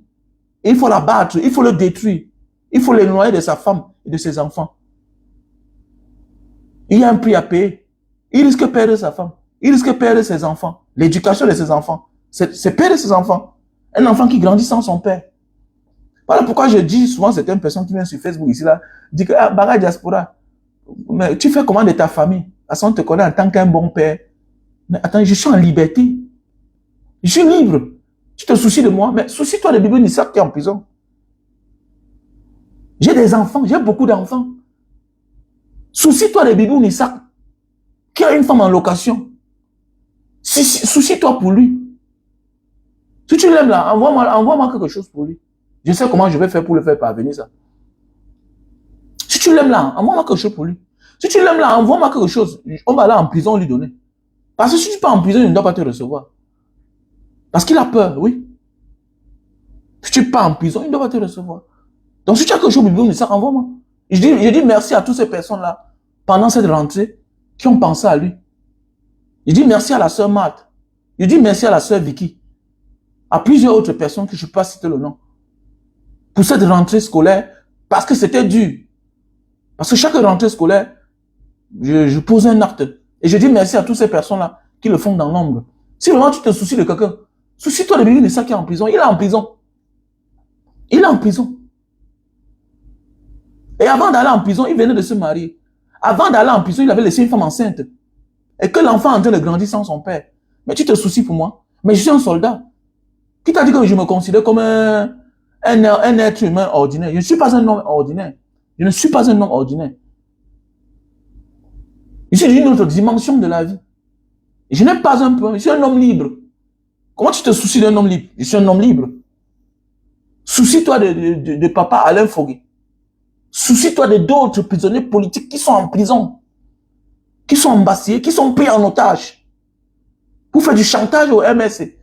Et il faut l'abattre, il faut le détruire. Il faut l'éloigner de sa femme et de ses enfants. Il y a un prix à payer. Il risque de perdre sa femme. Il risque de perdre ses enfants. L'éducation de ses enfants. C'est perdre ses enfants. Un enfant qui grandit sans son père. Voilà pourquoi je dis souvent certaines personnes qui viennent sur Facebook ici là, disent que Banga Diaspora, mais tu fais comment de ta famille? Parce qu'on te connaît en tant qu'un bon père. Mais attends, je suis en liberté. Je suis libre. Tu te soucies de moi, mais soucie-toi de Bibou Nissar qui est en prison. J'ai des enfants, j'ai beaucoup d'enfants. Soucie-toi de Bibou Nissar qui a une femme en location. Soucie-toi pour lui. Si tu l'aimes là, envoie-moi quelque chose pour lui. Je sais comment je vais faire pour le faire parvenir ça. Si tu l'aimes là, envoie-moi quelque chose pour lui. Si tu l'aimes là, envoie-moi quelque chose. On va aller en prison lui donner. Parce que si tu pars en prison, il ne doit pas te recevoir. Parce qu'il a peur, oui. Si tu pars en prison, il ne doit pas te recevoir. Donc, si tu as quelque chose, de ça, envoie-moi. Je dis merci à toutes ces personnes-là, pendant cette rentrée, qui ont pensé à lui. Je dis merci à la sœur Marthe. Je dis merci à la sœur Vicky. À plusieurs autres personnes que je ne peux pas citer le nom. Pour cette rentrée scolaire, parce que c'était dur. Parce que chaque rentrée scolaire, je pose un acte. Et je dis merci à toutes ces personnes-là qui le font dans l'ombre. Si vraiment tu te soucies de quelqu'un, soucie-toi de lui, de ça qui est en prison. Il est en prison. Il est en prison. Et avant d'aller en prison, il venait de se marier. Avant d'aller en prison, il avait laissé une femme enceinte. Et que l'enfant est en train de grandir sans son père. Mais tu te soucies pour moi. Mais je suis un soldat. Qui t'a dit que je me considère comme un être humain ordinaire? Je ne suis pas un homme ordinaire. Je ne suis pas un homme ordinaire. Je suis d'une autre dimension de la vie. Et je n'ai pas un problème. Je suis un homme libre. Comment tu te soucies d'un homme libre? Je suis un homme libre. Soucie-toi de papa Alain Foguet. Soucie-toi de d'autres prisonniers politiques qui sont en prison, qui sont embassés, qui sont pris en otage. Pour faire du chantage au MSC.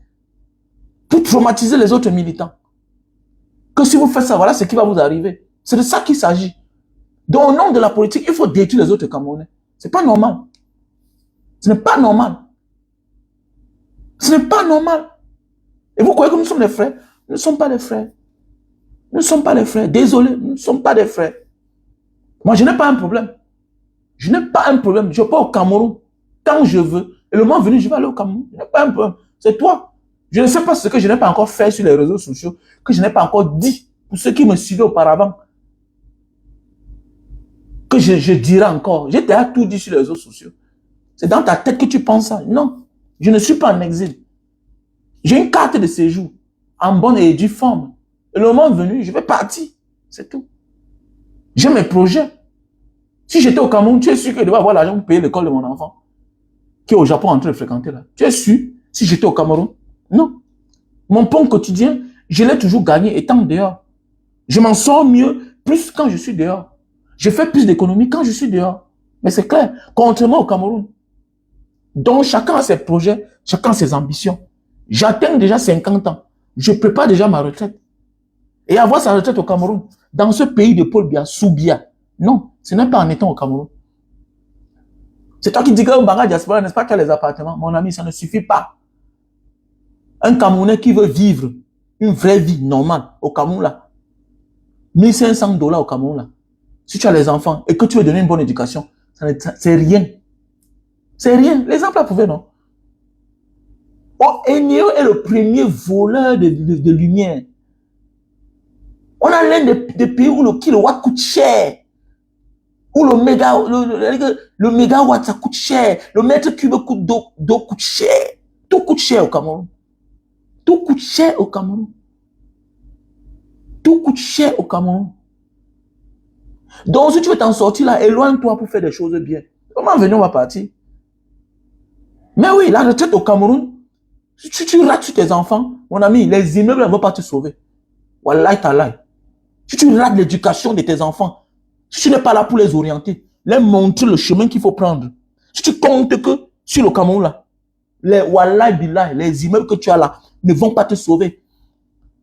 Pour traumatiser les autres militants. Que si vous faites ça, voilà ce qui va vous arriver. C'est de ça qu'il s'agit. Donc, au nom de la politique, il faut détruire les autres Camerounais. C'est pas normal. Ce n'est pas normal. Ce n'est pas normal. Et vous croyez que nous sommes des frères? Nous ne sommes pas des frères. Nous ne sommes pas des frères. Désolé, nous ne sommes pas des frères. Moi, je n'ai pas un problème. Je n'ai pas un problème. Je pars au Cameroun quand je veux. Et le moment venu, je vais aller au Cameroun. Je n'ai pas un problème. C'est toi. Je ne sais pas ce que je n'ai pas encore fait sur les réseaux sociaux, que je n'ai pas encore dit pour ceux qui me suivaient auparavant. Que je dirai encore. J'ai déjà tout dit sur les réseaux sociaux. C'est dans ta tête que tu penses ça. Non, je ne suis pas en exil. J'ai une carte de séjour en bonne et due forme. Et le moment venu, je vais partir. C'est tout. J'ai mes projets. Si j'étais au Cameroun, tu es sûr que je devais avoir l'argent pour payer l'école de mon enfant qui est au Japon en train de fréquenter là. Tu es sûr si j'étais au Cameroun? Non. Mon pont quotidien, je l'ai toujours gagné étant dehors. Je m'en sors mieux plus quand je suis dehors. Je fais plus d'économies quand je suis dehors. Mais c'est clair, contrairement au Cameroun. Donc chacun a ses projets, chacun a ses ambitions. J'atteins déjà 50 ans. Je prépare déjà ma retraite. Et avoir sa retraite au Cameroun, dans ce pays de Paul Biya, sous Biya, non, ce n'est pas en étant au Cameroun. C'est toi qui dis que un bagage diaspora, n'est-ce pas, qu'il y a les appartements? Mon ami, ça ne suffit pas. Un Camerounais qui veut vivre une vraie vie normale au Cameroun, là, $1500 au Cameroun, là, si tu as les enfants et que tu veux donner une bonne éducation, c'est rien. C'est rien. Les emplois pouvaient, non? Oh, Enio est le premier voleur de lumière. On a l'un des pays où le kilowatt coûte cher. Où le mégawatt, ça coûte cher. Le mètre cube d'eau coûte cher. Tout coûte cher au Cameroun. Tout coûte cher au Cameroun. Tout coûte cher au Cameroun. Donc, si tu veux t'en sortir là, éloigne-toi pour faire des choses bien. Comment venir, on va partir? Mais oui, la retraite au Cameroun, si tu rates sur tes enfants, mon ami, les immeubles ne vont pas te sauver. Wallahi ta'ala. Si tu rates l'éducation de tes enfants, si tu n'es pas là pour les orienter, les montrer le chemin qu'il faut prendre. Si tu comptes que sur le Cameroun là, wallahi billah, les immeubles que tu as là ne vont pas te sauver.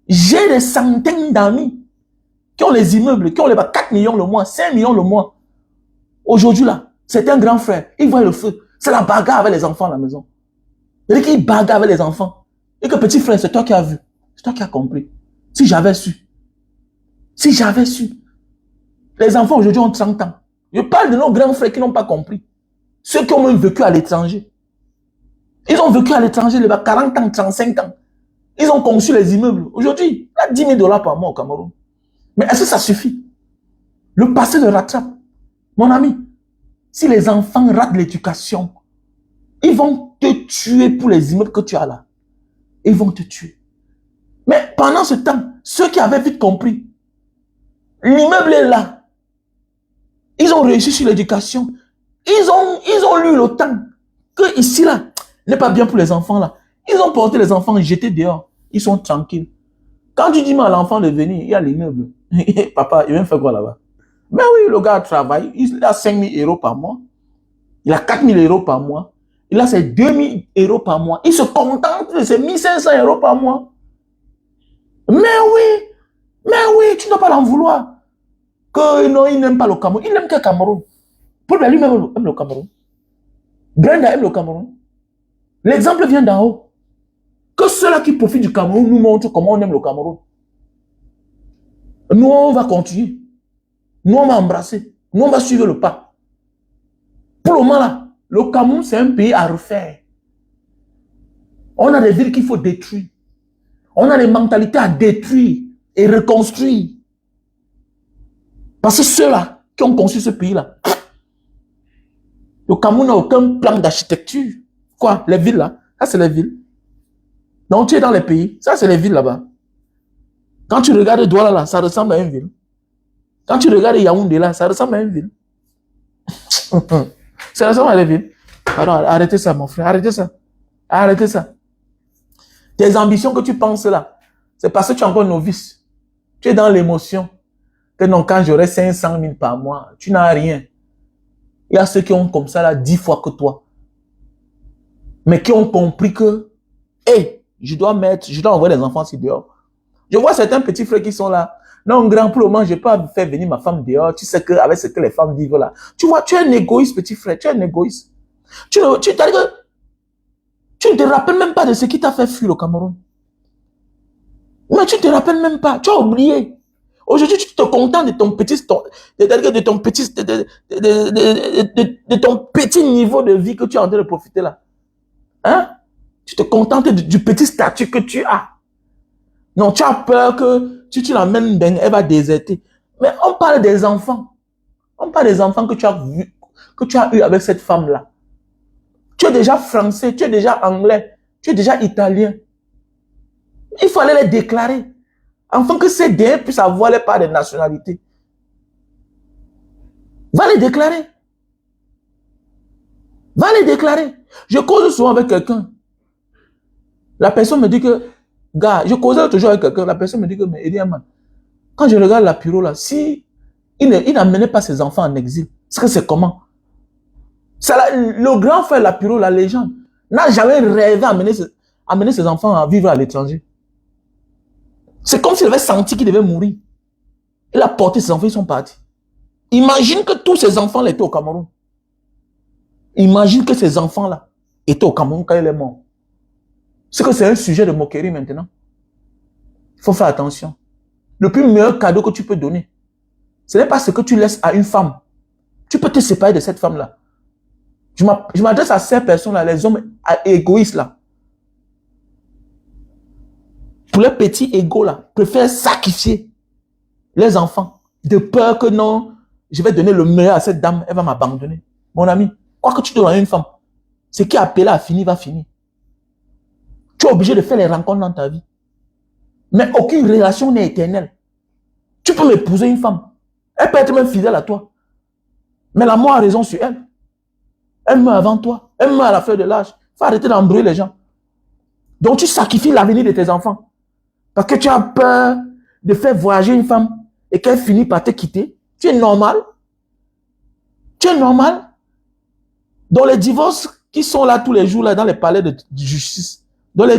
J'ai des centaines d'amis qui ont les immeubles, qui ont les 4 millions le mois, 5 millions le mois. Aujourd'hui là, c'est un grand frère, il voit le feu. C'est la bagarre avec les enfants à la maison. Il dit qu'il bagarre avec les enfants. Et que petit frère, c'est toi qui as vu. C'est toi qui as compris. Si j'avais su. Si j'avais su. Les enfants aujourd'hui ont 30 ans. Je parle de nos grands frères qui n'ont pas compris. Ceux qui ont même vécu à l'étranger. Ils ont vécu à l'étranger, les 40 ans, 35 ans. Ils ont conçu les immeubles. Aujourd'hui, il y a $10,000 par mois au Cameroun. Mais est-ce que ça suffit? Le passé le rattrape. Mon ami, si les enfants ratent l'éducation, ils vont te tuer pour les immeubles que tu as là. Ils vont te tuer. Mais pendant ce temps, ceux qui avaient vite compris, l'immeuble est là. Ils ont réussi sur l'éducation. Ils ont lu le temps que ici là n'est pas bien pour les enfants là. Ils ont porté les enfants jetés dehors. Ils sont tranquilles. Quand tu dis à l'enfant de venir, il y a l'immeuble. Papa, il vient faire quoi là-bas? Mais oui, le gars travaille. Il a 5 000 € par mois. Il a 4 000 € par mois. Il a ses 2 000 € par mois. Il se contente de ses 1 500 € par mois. Mais oui, tu ne dois pas l'en vouloir. Que non, il n'aime pas le Cameroun. Il n'aime que le Cameroun. Paul lui-même aime le Cameroun. Brenda aime le Cameroun. L'exemple vient d'en haut. Que ceux-là qui profitent du Cameroun nous montrent comment on aime le Cameroun. Nous, on va continuer. Nous, on va embrasser. Nous, on va suivre le pas. Pour le moment, là, le Cameroun, c'est un pays à refaire. On a des villes qu'il faut détruire. On a des mentalités à détruire et reconstruire. Parce que ceux-là qui ont construit ce pays-là, le Cameroun n'a aucun plan d'architecture. Quoi? Les villes là? Ça, c'est les villes. Donc, tu es dans les pays. Ça, c'est les villes là-bas. Quand tu regardes Douala là, ça ressemble à une ville. Quand tu regardes Yaoundé là, ça ressemble à une ville. Ça ressemble à une ville. Pardon, arrêtez ça, mon frère. Arrêtez ça. Arrêtez ça. Tes ambitions que tu penses là, c'est parce que tu es encore novice. Tu es dans l'émotion. Que non, quand j'aurai 500 000 par mois, tu n'as rien. Il y a ceux qui ont comme ça là 10 fois que toi. Mais qui ont compris que, hey, je dois envoyer les enfants ici dehors. Je vois certains petits frères qui sont là. Non, grand, pour le moment, je ne peux pas faire venir ma femme dehors. Tu sais qu'avec ce que les femmes vivent là. Tu vois, tu es un égoïste, petit frère. Tu es un égoïste. Tu ne te rappelles même pas de ce qui t'a fait fuir au Cameroun. Mais tu ne te rappelles même pas. Tu as oublié. Aujourd'hui, tu te contentes de ton petit niveau de vie que tu es en train de profiter là. Hein? Tu te contentes du petit statut que tu as. Non, tu as peur que si tu l'emmènes, elle va déserter. Mais on parle des enfants. On parle des enfants que tu as eu avec cette femme-là. Tu es déjà français, tu es déjà anglais, tu es déjà italien. Il fallait les déclarer. Afin que ces derniers puissent avoir les parts de nationalité. Va les déclarer. Va les déclarer. Je cause souvent avec quelqu'un. La personne me dit que, gars, je causais toujours avec quelqu'un. La personne me dit que, mais Eliaman, quand je regarde la Piro là, si il n'amenait pas ses enfants en exil, c'est comment? Le grand frère la Piro, la légende, n'a jamais rêvé d'amener ses enfants à vivre à l'étranger. C'est comme s'il avait senti qu'il devait mourir. Il a porté ses enfants, ils sont partis. Imagine que tous ces enfants-là étaient au Cameroun. Imagine que ces enfants-là étaient au Cameroun quand il est mort. C'est que c'est un sujet de moquerie maintenant. Il faut faire attention. Le plus meilleur cadeau que tu peux donner, ce n'est pas ce que tu laisses à une femme. Tu peux te séparer de cette femme-là. Je m'adresse à ces personnes-là, les hommes égoïstes là. Pour les petits égaux là, préfèrent sacrifier les enfants de peur que non, je vais donner le meilleur à cette dame, elle va m'abandonner. Mon ami, quoi que tu donnes à une femme, ce qui est appelé à finir va finir. Tu es obligé de faire les rencontres dans ta vie. Mais aucune relation n'est éternelle. Tu peux m'épouser une femme. Elle peut être même fidèle à toi. Mais la mort a raison sur elle. Elle meurt avant toi. Elle meurt à la fleur de l'âge. Il faut arrêter d'embrouiller les gens. Donc tu sacrifies l'avenir de tes enfants. Parce que tu as peur de faire voyager une femme et qu'elle finit par te quitter. Tu es normal. Tu es normal. Dans les divorces qui sont là tous les jours là dans les palais de justice. Dans les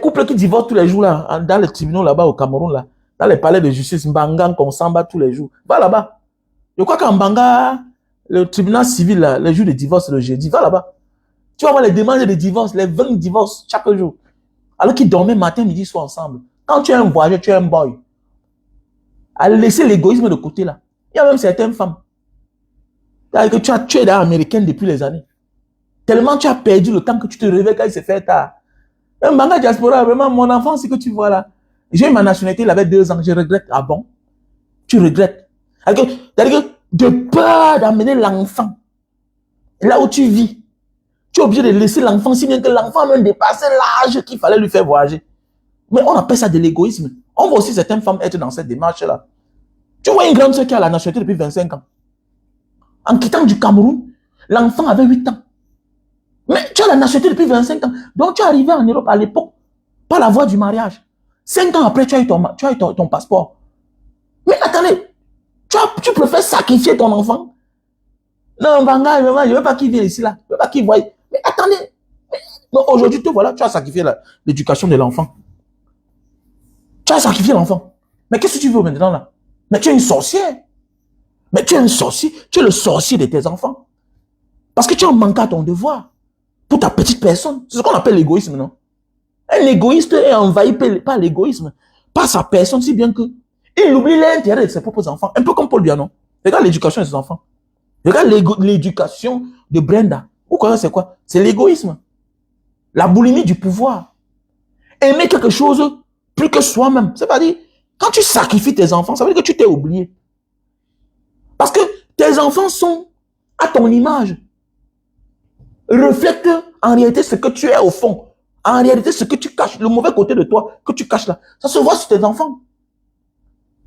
couples qui divorcent tous les jours là, dans les tribunaux là-bas au Cameroun là, dans les palais de justice, Mbanga, qu'on s'en bat tous les jours. Va là-bas. Je crois qu'en Mbanga, le tribunal civil là, le jour de divorce, le jeudi, va là-bas. Tu vas voir les demandes de divorce, les 20 divorces chaque jour. Alors qu'ils dormaient matin, midi, soir ensemble. Quand tu es un voyageur, tu es un boy. À laisser l'égoïsme de côté là. Il y a même certaines femmes. Que tu es américaine depuis les années. Tellement tu as perdu le temps que tu te réveilles quand il s'est fait tard. Un Mbanga diaspora, vraiment, mon enfant, c'est que tu vois là. J'ai eu ma nationalité, il avait 2 ans, je regrette. Ah bon? Tu regrettes. C'est-à-dire que de peur d'amener l'enfant là où tu vis, tu es obligé de laisser l'enfant, si bien que l'enfant a même dépassé l'âge qu'il fallait lui faire voyager. Mais on appelle ça de l'égoïsme. On voit aussi certaines femmes être dans cette démarche-là. Tu vois une grande soeur qui a la nationalité depuis 25 ans. En quittant du Cameroun, l'enfant avait 8 ans. Mais tu as la nationalité depuis 25 ans. Donc tu es arrivé en Europe à l'époque par la voie du mariage. 5 ans après, tu as eu ton passeport. Mais attendez, tu préfères sacrifier ton enfant? Non, Mbanga, je ne veux pas qu'il vienne ici là. Je ne veux pas qu'il voie. Mais attendez, Mais aujourd'hui, te voilà, tu as sacrifié l'éducation de l'enfant. Tu as sacrifié l'enfant. Mais qu'est-ce que tu veux maintenant là? Mais tu es une sorcière. Mais tu es un sorcier. Tu es le sorcier de tes enfants. Parce que tu as manqué à ton devoir. Pour ta petite personne. C'est ce qu'on appelle l'égoïsme, non? Un égoïste est envahi par l'égoïsme. Par sa personne, si bien que il oublie l'intérêt de ses propres enfants. Un peu comme Paul Bianon. Regarde l'éducation de ses enfants. Regarde l'éducation de Brenda. Vous croyez c'est quoi? C'est l'égoïsme. La boulimie du pouvoir. Aimer quelque chose plus que soi-même. C'est-à-dire, quand tu sacrifies tes enfants, ça veut dire que tu t'es oublié. Parce que tes enfants sont à ton image. Reflètent en réalité ce que tu es au fond. En réalité, ce que tu caches, le mauvais côté de toi que tu caches là, ça se voit sur tes enfants.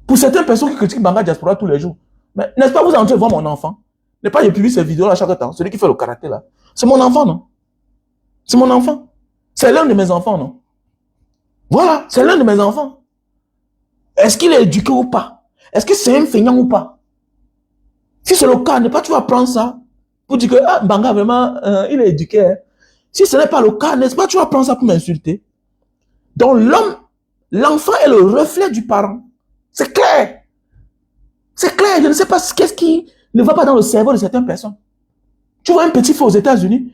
Pour certaines personnes qui critiquent Banga Diaspora tous les jours, mais n'est-ce pas vous entrez voir mon enfant? N'est pas j'ai publié ces vidéos là chaque temps, celui qui fait le karaté là. C'est mon enfant, non? C'est mon enfant. C'est l'un de mes enfants, non? Voilà, c'est l'un de mes enfants. Est-ce qu'il est éduqué ou pas? Est-ce que c'est un feignant ou pas? Si c'est le cas, n'est pas tu vas prendre ça pour dire que ah, Banga vraiment, il est éduqué. Hein. Si ce n'est pas le cas, n'est-ce pas tu vas prendre ça pour m'insulter? Donc l'enfant est le reflet du parent. C'est clair. C'est clair. Je ne sais pas qu'est-ce qui ne va pas dans le cerveau de certaines personnes. Tu vois un petit fils aux États-Unis,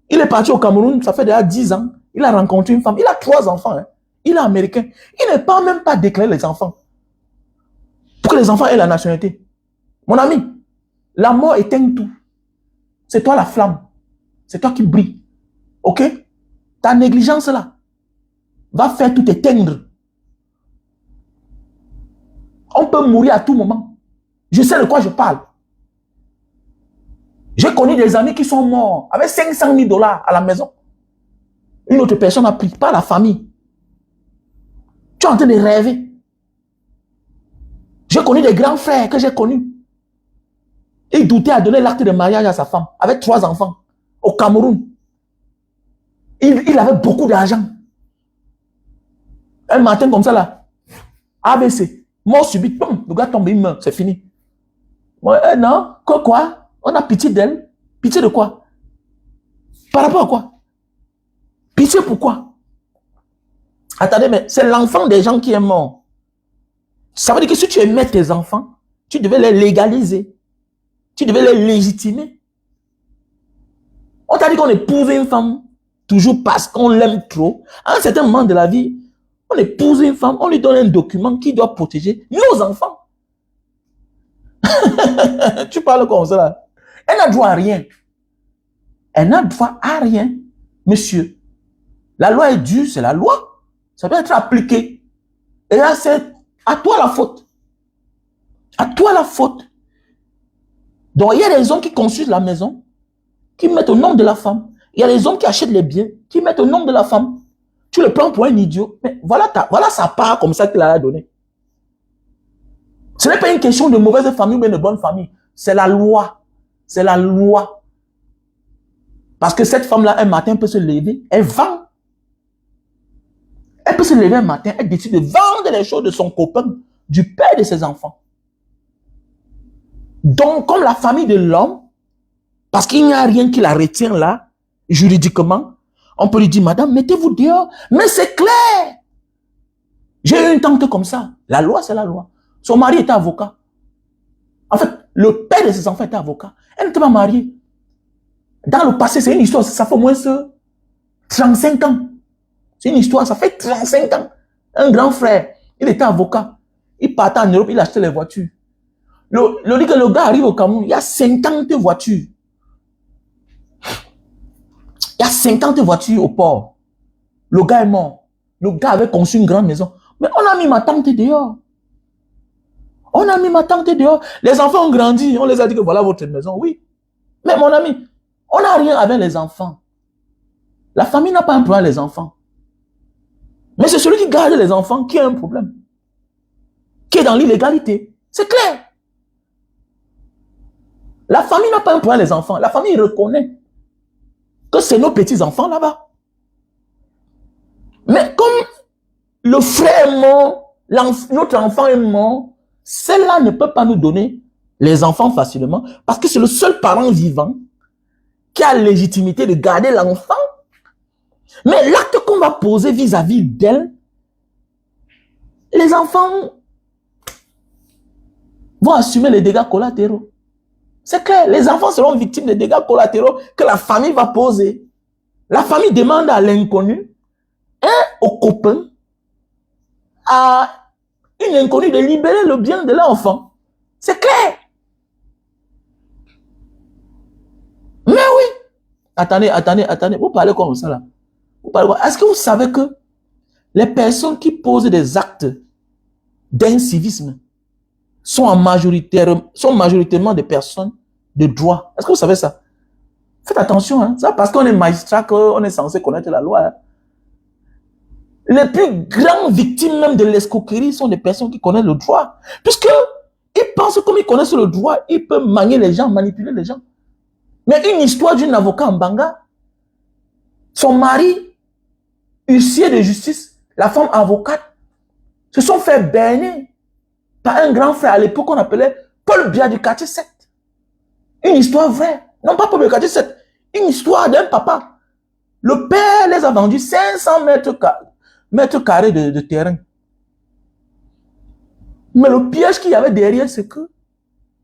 il est parti au Cameroun, ça fait déjà 10 ans. Il a rencontré une femme. Il a 3 enfants. Hein. Il est américain. Il n'est pas même pas déclaré les enfants. Pour que les enfants aient la nationalité. Mon ami, la mort éteint tout. C'est toi la flamme. C'est toi qui brille. Ok? Ta négligence là va faire tout éteindre. On peut mourir à tout moment. Je sais de quoi je parle. J'ai connu des amis qui sont morts avec 500 000 $ à la maison. Une autre personne a pris, pas la famille. Tu es en train de rêver. J'ai connu des grands frères que j'ai connus. Il doutait à donner l'acte de mariage à sa femme avec 3 enfants au Cameroun. Il avait beaucoup d'argent. Un matin comme ça là, ABC, mort subite, boum, le gars tombe, il meurt, c'est fini. Ouais, non, quoi? On a pitié d'elle. Pitié de quoi? Par rapport à quoi? Pitié pourquoi? Attendez, mais c'est l'enfant des gens qui est mort. Ça veut dire que si tu aimais tes enfants, tu devais les légaliser. Tu devais les légitimer. On t'a dit qu'on épouse une femme toujours parce qu'on l'aime trop. À un certain moment de la vie, on épouse une femme, on lui donne un document qui doit protéger nos enfants. Tu parles comme ça là. Elle n'a droit à rien. Elle n'a droit à rien, monsieur. La loi est due, c'est la loi. Ça doit être appliqué. Et là, c'est à toi la faute. À toi la faute. Donc, il y a des hommes qui construisent la maison, qui mettent au nom de la femme. Il y a des hommes qui achètent les biens, qui mettent au nom de la femme. Tu le prends pour un idiot. Mais voilà sa part comme ça qu'il a donné. Ce n'est pas une question de mauvaise famille ou bien de bonne famille. C'est la loi. C'est la loi. Parce que cette femme-là, un matin, peut se lever, elle vend. Elle peut se lever un matin, elle décide de vendre les choses de son copain, du père de ses enfants. Donc, comme la famille de l'homme, parce qu'il n'y a rien qui la retient là, juridiquement, on peut lui dire, madame, mettez-vous dehors. Mais c'est clair. J'ai eu une tante comme ça. La loi, c'est la loi. Son mari était avocat. En fait, le père de ses enfants était avocat. Elle n'était pas mariée. Dans le passé, c'est une histoire, ça fait au moins 35 ans. C'est une histoire, ça fait 35 ans. Un grand frère, il était avocat. Il partait en Europe, il achetait les voitures. Le gars arrive au Cameroun, il y a 50 voitures. Il y a 50 voitures au port. Le gars est mort. Le gars avait conçu une grande maison. Mais on a mis ma tante dehors. On a mis ma tante dehors. Les enfants ont grandi. On les a dit que voilà votre maison. Oui. Mais mon ami, on n'a rien avec les enfants. La famille n'a pas un problème avec les enfants. Mais c'est celui qui garde les enfants qui a un problème. Qui est dans l'illégalité. C'est clair. La famille n'a pas un problème avec les enfants. La famille reconnaît que c'est nos petits-enfants là-bas. Mais comme le frère est mort, notre enfant est mort, celle-là ne peut pas nous donner les enfants facilement parce que c'est le seul parent vivant qui a la légitimité de garder l'enfant Mais l'acte qu'on va poser vis-à-vis d'elle, les enfants vont assumer les dégâts collatéraux. C'est clair, les enfants seront victimes des dégâts collatéraux que la famille va poser. La famille demande à l'inconnu, au copain, à une inconnue de libérer le bien de l'enfant. C'est clair. Mais oui. Attendez. Vous parlez comme ça là. Est-ce que vous savez que les personnes qui posent des actes d'incivisme sont majoritairement des personnes de droit? Est-ce que vous savez ça? Faites attention, hein. Ça parce qu'on est magistrat, qu'on est censé connaître la loi. Hein. Les plus grandes victimes même de l'escroquerie sont des personnes qui connaissent le droit. Puisque ils pensent que comme ils connaissent le droit, ils peuvent manier les gens, manipuler les gens. Mais une histoire d'une avocat en Banga, son mari, huissier de justice, la femme avocate, se sont fait berner par un grand frère à l'époque qu'on appelait Paul Biya du quartier 7. Une histoire vraie. Non pas Paul du quartier 7. Une histoire d'un papa. Le père les a vendus 500 mètres carrés de terrain. Mais le piège qu'il y avait derrière, c'est que,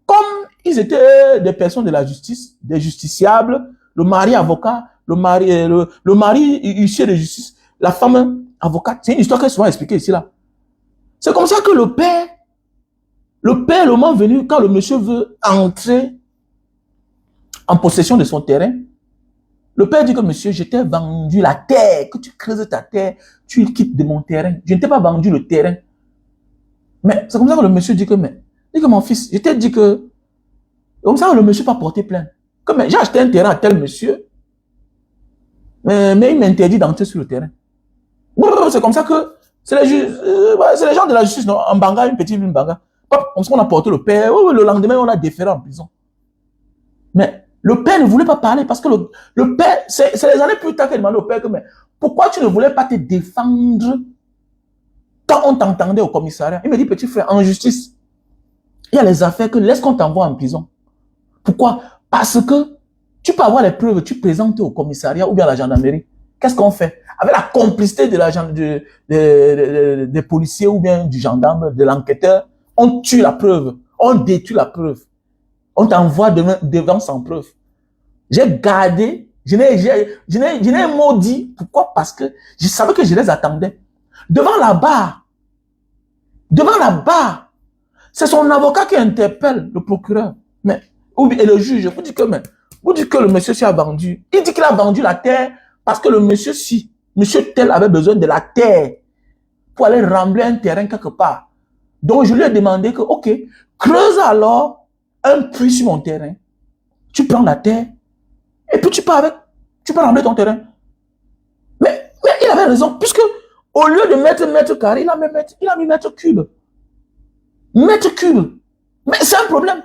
comme ils étaient des personnes de la justice, des justiciables, le mari avocat, le mari huissier de justice, la femme avocate, c'est une histoire que je vais expliquer ici là. C'est comme ça que le père, le moment venu, quand le monsieur veut entrer en possession de son terrain, le père dit que monsieur, je t'ai vendu la terre, que tu creuses ta terre, tu quittes de mon terrain. Je ne t'ai pas vendu le terrain. Mais c'est comme ça que le monsieur dit que mon fils, je t'ai dit que, comme ça le monsieur pas porté plainte. Comme j'ai acheté un terrain à tel monsieur, mais il m'interdit d'entrer sur le terrain. C'est comme ça que c'est les gens de la justice, non? En Banga, une petite ville Banga. Comme ça qu'on a porté le père, le lendemain on a déféré en prison. Mais le père ne voulait pas parler parce que le père, c'est les années plus tard qu'il demandait au père que, mais pourquoi tu ne voulais pas te défendre quand on t'entendait au commissariat? Il me dit, petit frère, en justice, il y a les affaires que laisse qu'on t'envoie en prison. Pourquoi? Parce que tu peux avoir les preuves, tu présentes au commissariat ou bien à la gendarmerie. Qu'est-ce qu'on fait? Avec la complicité des policiers ou bien du gendarme, de l'enquêteur, on tue la preuve, on détruit la preuve. On t'envoie devant sans preuve. J'ai gardé, je n'ai maudit. Pourquoi? Parce que je savais que je les attendais. Devant la barre. C'est son avocat qui interpelle le procureur. Et le juge, vous dites que le monsieur s'y a vendu. Il dit qu'il a vendu la terre parce que le monsieur tel avait besoin de la terre pour aller rembler un terrain quelque part. Donc je lui ai demandé que, ok, creuse alors un puits sur mon terrain. Tu prends la terre et puis tu peux rembler ton terrain. Mais il avait raison, puisque au lieu de mettre mètre carré, il a mis mètre cube. Mètre cube. Mais c'est un problème.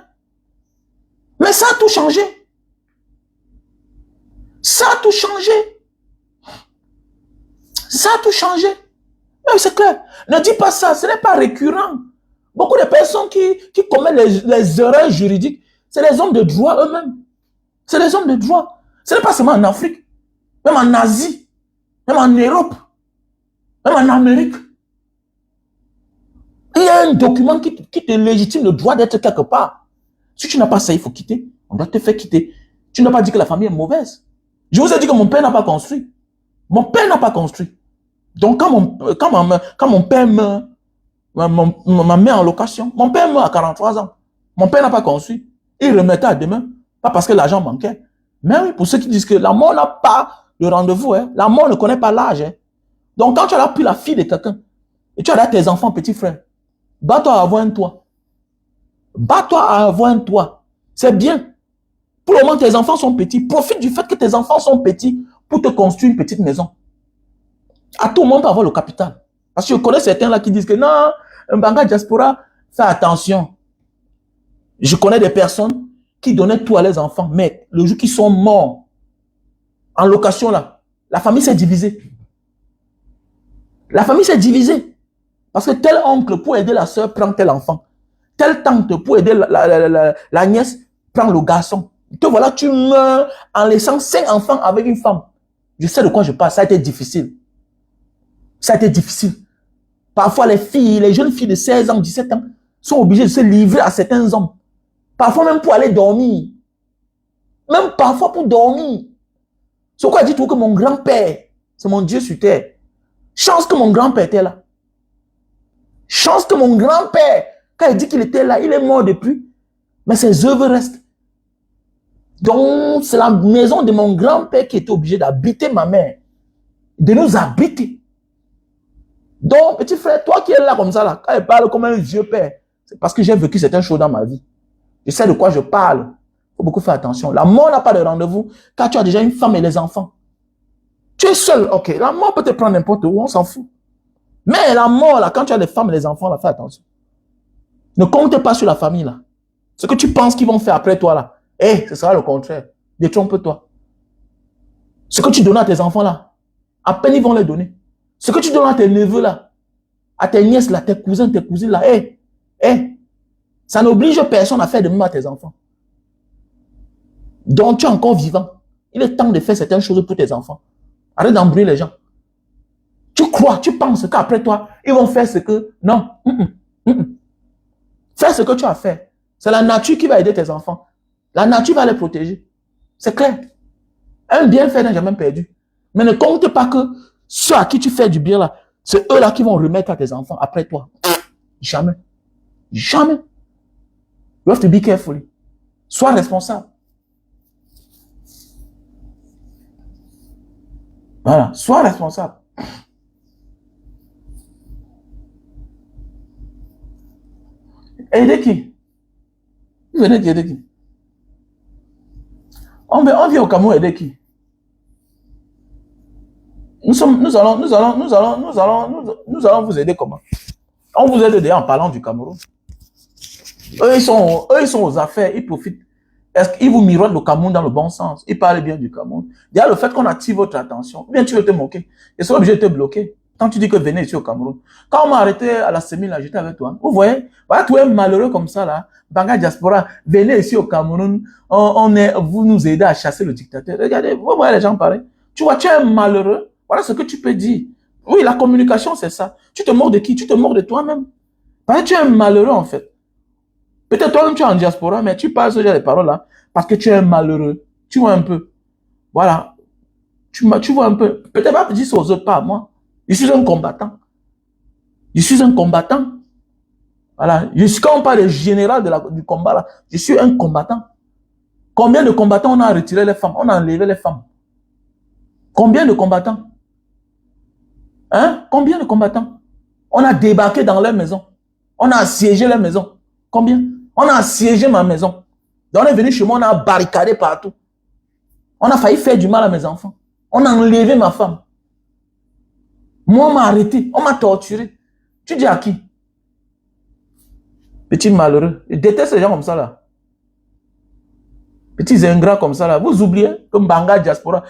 Mais ça a tout changé. Ça a tout changé. Mais c'est clair. Ne dis pas ça, ce n'est pas récurrent. Beaucoup de personnes qui commettent les erreurs juridiques, c'est les hommes de droit eux-mêmes. C'est les hommes de droit. Ce n'est pas seulement en Afrique, même en Asie, même en Europe, même en Amérique. Il y a un document qui te légitime le droit d'être quelque part. Si tu n'as pas ça, il faut quitter. On doit te faire quitter. Tu n'as pas dit que la famille est mauvaise. Je vous ai dit que mon père n'a pas construit. Mon père n'a pas construit. Donc quand mon père meurt, m'a mis en location. Mon père meurt à 43 ans. Mon père n'a pas construit. Il remettait à demain. Pas parce que l'argent manquait. Mais oui, pour ceux qui disent que la mort n'a pas de rendez-vous, hein. La mort ne connaît pas l'âge. Hein. Donc quand tu as pris la fille de quelqu'un, et tu as tes enfants, petit frère, bats-toi à avoir un toit. Bats-toi à avoir un toit. C'est bien. Pour le moment, tes enfants sont petits. Profite du fait que tes enfants sont petits pour te construire une petite maison. À tout le monde peut avoir le capital. Parce que je connais certains là qui disent que non, un Banga diaspora, fais attention. Je connais des personnes qui donnaient tout à leurs enfants, mais le jour qu'ils sont morts, en location là, la famille s'est divisée. La famille s'est divisée. Parce que tel oncle pour aider la soeur prend tel enfant. Telle tante pour aider la nièce prend le garçon. Te voilà, tu meurs en laissant 5 enfants avec une femme. Je sais de quoi je parle. Ça a été difficile. Ça a été difficile. Parfois, les jeunes filles de 16 ans, 17 ans, sont obligées de se livrer à certains hommes. Parfois même pour aller dormir. Même parfois pour dormir. C'est pourquoi dit tout que mon grand-père, c'est mon Dieu sur terre. Chance que mon grand-père était là. Chance que mon grand-père, quand il dit qu'il était là, il est mort depuis. Mais ses œuvres restent. Donc, c'est la maison de mon grand-père qui était obligé d'habiter ma mère. De nous habiter. Donc, petit frère, toi qui es là comme ça, là, quand il parle comme un vieux père, c'est parce que j'ai vécu certaines choses dans ma vie. Je sais de quoi je parle. Il faut beaucoup faire attention. La mort n'a pas de rendez-vous car tu as déjà une femme et les enfants. Tu es seul, ok. La mort peut te prendre n'importe où, on s'en fout. Mais la mort, là, quand tu as les femmes et les enfants, là, fais attention. Ne compte pas sur la famille, là. Ce que tu penses qu'ils vont faire après toi, là, ce sera le contraire. Détrompe-toi. Ce que tu donnes à tes enfants, là, à peine ils vont les donner. Ce que tu donnes à tes neveux, là, à tes nièces, là, tes cousins, tes cousines, là, ça n'oblige personne à faire de même à tes enfants. Donc, tu es encore vivant. Il est temps de faire certaines choses pour tes enfants. Arrête d'embrouiller les gens. Tu crois, tu penses qu'après toi, ils vont faire ce que... Non. Fais ce que tu as fait. C'est la nature qui va aider tes enfants. La nature va les protéger. C'est clair. Un bienfait n'est jamais perdu. Mais ne compte pas que ceux à qui tu fais du bien là, c'est eux là qui vont remettre à tes enfants après toi. Jamais. Jamais. You have to be careful. Sois responsable. Voilà. Sois responsable. Aider qui? Vous venez d'aider qui? On vient au Cameroun aider qui? Nous allons vous aider comment? On vous aide déjà en parlant du Cameroun. Eux, ils sont aux affaires, ils profitent. Est-ce qu'ils vous miroitent le Cameroun dans le bon sens? Ils parlent bien du Cameroun. Déjà, le fait qu'on attire votre attention, bien tu veux te moquer. Ils sont obligés de te bloquer. Quand tu dis que venez ici au Cameroun. Quand on m'a arrêté à la semi, là, j'étais avec toi. Vous voyez? Voilà, tu es malheureux comme ça, là. Banga Diaspora, venez ici au Cameroun. Vous nous aidez à chasser le dictateur. Regardez, vous voyez les gens pareils. Tu vois, tu es malheureux. Voilà ce que tu peux dire. Oui, la communication, c'est ça. Tu te moques de qui? Tu te moques de toi-même. Parce que tu es malheureux, en fait. Peut-être toi-même, tu es en diaspora, mais tu parles ce genre de paroles-là parce que tu es malheureux. Tu vois un peu. Voilà. Tu vois un peu. Peut-être pas dire ça aux autres, pas à moi. Je suis un combattant. Je suis un combattant. Voilà. Quand on parle de général du combat, là, je suis un combattant. Combien de combattants on a retiré les femmes? On a enlevé les femmes. Combien de combattants? Hein? Combien de combattants? On a débarqué dans leur maison. On a assiégé leur maison. Combien? On a assiégé ma maison. Donc on est venu chez moi, on a barricadé partout. On a failli faire du mal à mes enfants. On a enlevé ma femme. Moi, on m'a arrêté. On m'a torturé. Tu dis à qui? Petit malheureux. Je déteste les gens comme ça, là. Petits ingrats comme ça, là. Vous oubliez que Mbanga Diaspora,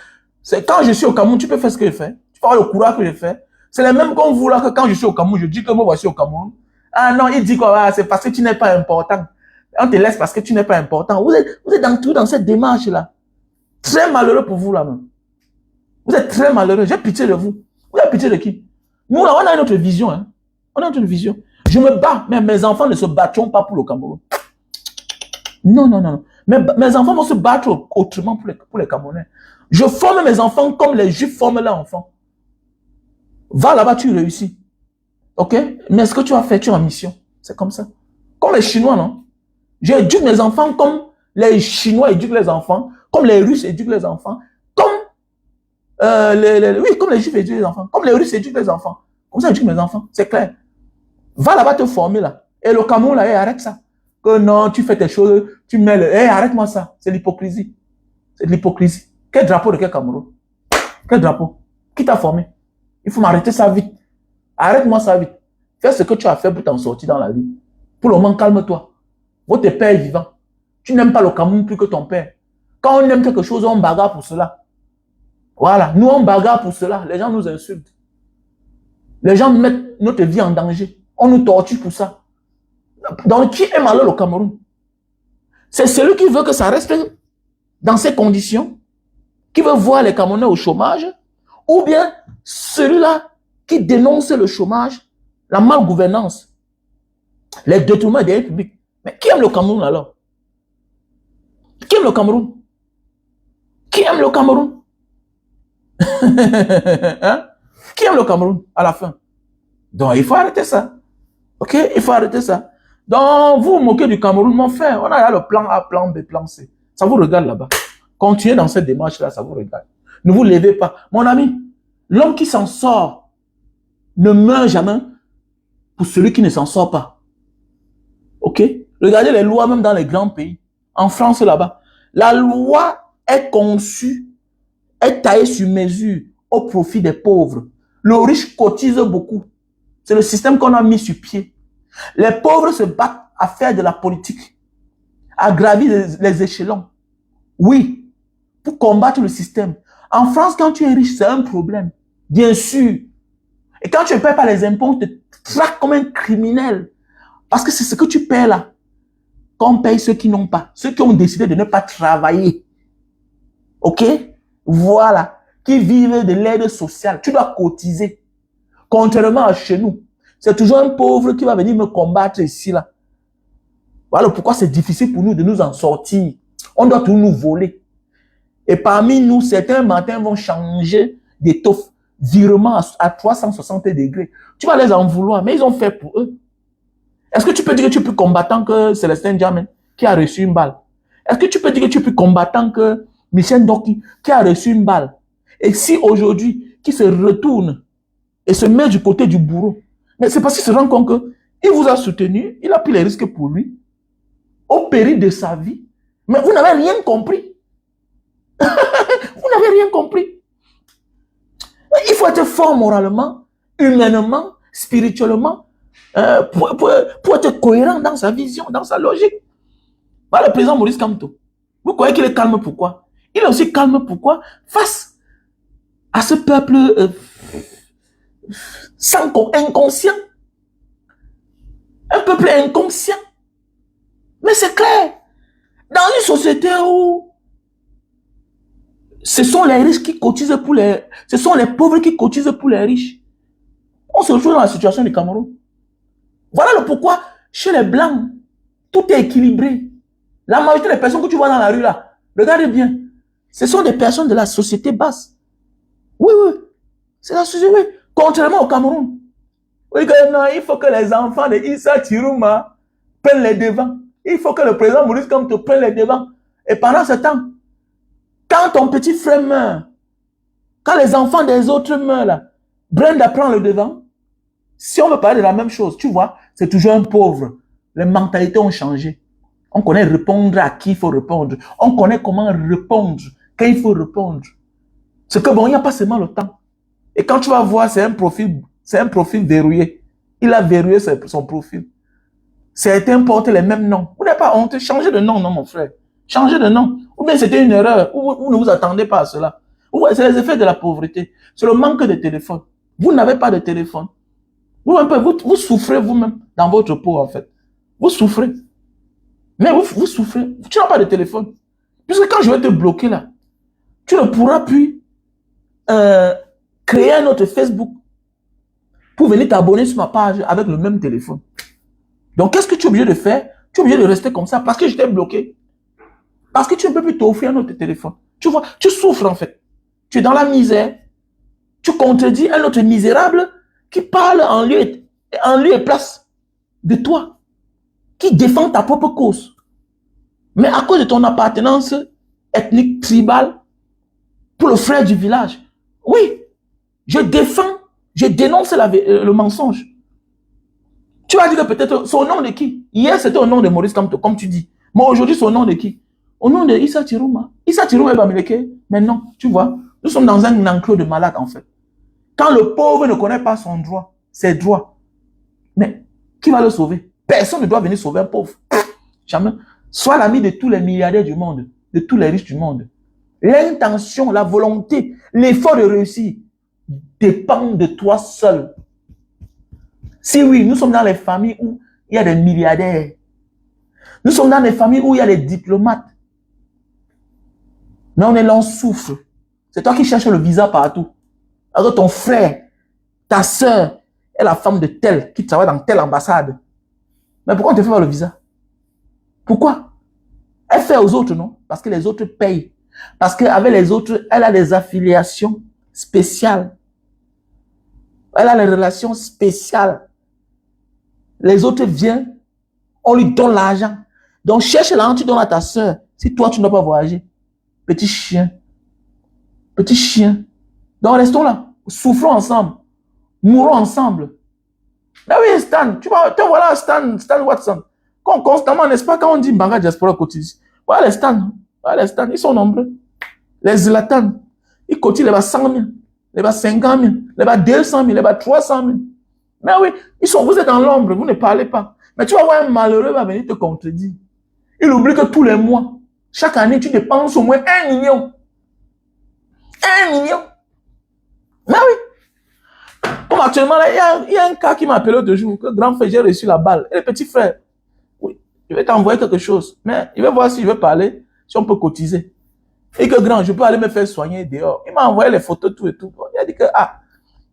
c'est quand je suis au Cameroun, tu peux faire ce que je fais. Tu peux avoir le courage que je fais. C'est les mêmes comme vous, là, que quand je suis au Cameroun, je dis que moi, voici au Cameroun. Ah non, il dit quoi? C'est parce que tu n'es pas important. On te laisse parce que tu n'es pas important. Vous êtes dans cette démarche-là. Très malheureux pour vous, là, même. Vous êtes très malheureux. J'ai pitié de vous. Vous avez pitié de qui? Nous, là, on a une autre vision. Hein. On a une autre vision. Je me bats, mais mes enfants ne se battront pas pour le Cameroun. Non, non, non. Mais mes enfants vont se battre autrement pour les Camerounais. Je forme mes enfants comme les Juifs forment leurs enfants. Va là-bas, tu réussis. Ok? Mais ce que tu vas faire, tu es en mission. C'est comme ça. Comme les Chinois, non? J'éduque mes enfants comme les Chinois éduquent les enfants, comme les Russes éduquent les enfants, comme comme les Juifs éduquent les enfants, comme les Russes éduquent les enfants. Comme ça, j'éduque mes enfants. C'est clair. Va là-bas te former, là. Et le Cameroun, là, arrête ça. Que non, tu fais tes choses, tu mets le... arrête-moi ça. C'est l'hypocrisie. C'est de l'hypocrisie. Quel drapeau de quel Cameroun? Quel drapeau? Qui t'a formé? Il faut m'arrêter ça vite. Arrête-moi ça vite. Fais ce que tu as fait pour t'en sortir dans la vie. Pour le moment, calme-toi. Votre père est vivant. Tu n'aimes pas le Cameroun plus que ton père. Quand on aime quelque chose, on bagarre pour cela. Voilà. Nous, on bagarre pour cela. Les gens nous insultent. Les gens mettent notre vie en danger. On nous torture pour ça. Donc, qui aime alors le Cameroun? C'est celui qui veut que ça reste dans ces conditions. qui veut voir les Camerounais au chômage, ou bien celui-là qui dénonce le chômage, la malgouvernance, les détournements des deniers publics. Mais qui aime le Cameroun alors? Qui aime le Cameroun? Qui aime le Cameroun? Hein? Qui aime le Cameroun à la fin? Donc il faut arrêter ça. Ok? Il faut arrêter ça. Donc vous vous moquez du Cameroun, mon frère. On a là le plan A, plan B, plan C. Ça vous regarde là-bas. Continuez dans cette démarche-là, ça vous regarde. Ne vous levez pas. Mon ami, l'homme qui s'en sort ne meurt jamais pour celui qui ne s'en sort pas. Ok? Regardez les lois même dans les grands pays. En France là-bas. La loi est conçue, est taillée sur mesure au profit des pauvres. Le riche cotise beaucoup. C'est le système qu'on a mis sur pied. Les pauvres se battent à faire de la politique, à gravir les échelons. Oui, pour combattre le système. En France, quand tu es riche, c'est un problème. Bien sûr. Et quand tu ne payes pas les impôts, on te traque comme un criminel. Parce que c'est ce que tu paies là. Qu'on paye ceux qui n'ont pas. Ceux qui ont décidé de ne pas travailler. Ok? Voilà. Qui vivent de l'aide sociale. Tu dois cotiser. Contrairement à chez nous. C'est toujours un pauvre qui va venir me combattre ici là. Voilà pourquoi c'est difficile pour nous de nous en sortir. On doit tout nous voler. Et parmi nous, certains matins vont changer d'étoffe. Virement à 360 degrés. Tu vas les en vouloir, mais ils ont fait pour eux. Est-ce que tu peux dire que tu es plus combattant que Célestin Diamène qui a reçu une balle? Est-ce que tu peux dire que tu es plus combattant que Michel Doki qui a reçu une balle? Et si aujourd'hui, qui se retourne et se met du côté du bourreau, mais c'est parce qu'il se rend compte qu'il vous a soutenu, il a pris les risques pour lui, au péril de sa vie, mais vous n'avez rien compris. Vous n'avez rien compris. Il faut être fort moralement, humainement, spirituellement, pour être cohérent dans sa vision, dans sa logique. Voilà le président Maurice Kamto. Vous croyez qu'il est calme pourquoi? Il est aussi calme pourquoi? Face à ce peuple inconscient. Un peuple inconscient. Mais c'est clair. Dans une société où ce sont les riches qui cotisent pour les... Ce sont les pauvres qui cotisent pour les riches. On se retrouve dans la situation du Cameroun. Voilà le pourquoi, chez les Blancs, tout est équilibré. La majorité des personnes que tu vois dans la rue là, regardez bien, ce sont des personnes de la société basse. Oui, oui, c'est la société, oui. Contrairement au Cameroun. Oui, non, il faut que les enfants de Issa Tirouma prennent les devants. Il faut que le président Maurice Kamto prenne les devants. Et pendant ce temps, quand ton petit frère meurt, quand les enfants des autres meurent là, Brenda prend le devant. Si on veut parler de la même chose, tu vois, c'est toujours un pauvre. Les mentalités ont changé. On connaît répondre à qui il faut répondre. On connaît comment répondre quand il faut répondre. C'est que bon, il n'y a pas seulement le temps. Et quand tu vas voir, c'est un profil verrouillé. Il a verrouillé son profil. Certains portent les mêmes noms. Vous n'avez pas honte, changez de nom, non, mon frère. Changez de nom. Ou bien c'était une erreur. Ou vous ne vous attendez pas à cela. C'est les effets de la pauvreté. C'est le manque de téléphone. Vous n'avez pas de téléphone. Vous souffrez vous-même dans votre peau, en fait. Vous souffrez. Mais vous souffrez. Tu n'as pas de téléphone. Puisque quand je vais te bloquer là, tu ne pourras plus créer un autre Facebook pour venir t'abonner sur ma page avec le même téléphone. Donc, qu'est-ce que tu es obligé de faire? Tu es obligé de rester comme ça parce que je t'ai bloqué. Parce que tu ne peux plus t'offrir un autre téléphone. Tu vois, tu souffres en fait. Tu es dans la misère. Tu contredis un autre misérable qui parle en lieu et place de toi. Qui défend ta propre cause. Mais à cause de ton appartenance ethnique, tribale, pour le frère du village. Oui, je dénonce le mensonge. Tu vas dire que peut-être, c'est au nom de qui? Hier, c'était au nom de Maurice Kamto, comme tu dis. Mais aujourd'hui, c'est au nom de qui? Au nom de Issa Tirouma. Issa Tirouma est Bamileke. Mais non, tu vois, nous sommes dans un enclos de malades, en fait. Quand le pauvre ne connaît pas son droit, ses droits, mais qui va le sauver? Personne ne doit venir sauver un pauvre. Jamais. Sois l'ami de tous les milliardaires du monde, de tous les riches du monde. L'intention, la volonté, l'effort de réussir dépend de toi seul. Si oui, nous sommes dans les familles où il y a des milliardaires. Nous sommes dans des familles où il y a des diplomates. Mais on est là, on souffre. C'est toi qui cherches le visa partout. Alors ton frère, ta soeur est la femme de tel qui travaille dans telle ambassade. Mais pourquoi on ne te fait pas le visa? Pourquoi? Elle fait aux autres, non? Parce que les autres payent. Parce qu'avec les autres, elle a des affiliations spéciales. Elle a des relations spéciales. Les autres viennent, on lui donne l'argent. Donc cherche l'argent, tu donnes à ta soeur. Si toi, tu ne dois pas voyager. Petit chien. Petit chien. Donc restons là. Souffrons ensemble. Mourons ensemble. Mais oui, Stan, tu vois, te voilà Stan Watson. Constamment, n'est-ce pas, quand on dit Mbanga Diaspora cotise, voilà les Stan, ils sont nombreux. Les Zlatan, ils cotisent les 100 000, les 50 000, les 200 000, les 300 000. Mais oui, vous êtes dans l'ombre, vous ne parlez pas. Mais tu vas voir un malheureux va venir te contredire. Il oublie que tous les mois, chaque année, tu dépenses au moins 1 million. 1 million. Mais oui. Comme actuellement, il y a un cas qui m'a appelé l'autre jour, que grand frère, j'ai reçu la balle. Et le petit frère, oui, je vais t'envoyer quelque chose. Mais il va voir si je vais parler, si on peut cotiser. Et que grand, je peux aller me faire soigner dehors. Il m'a envoyé les photos, tout et tout. Il a dit que,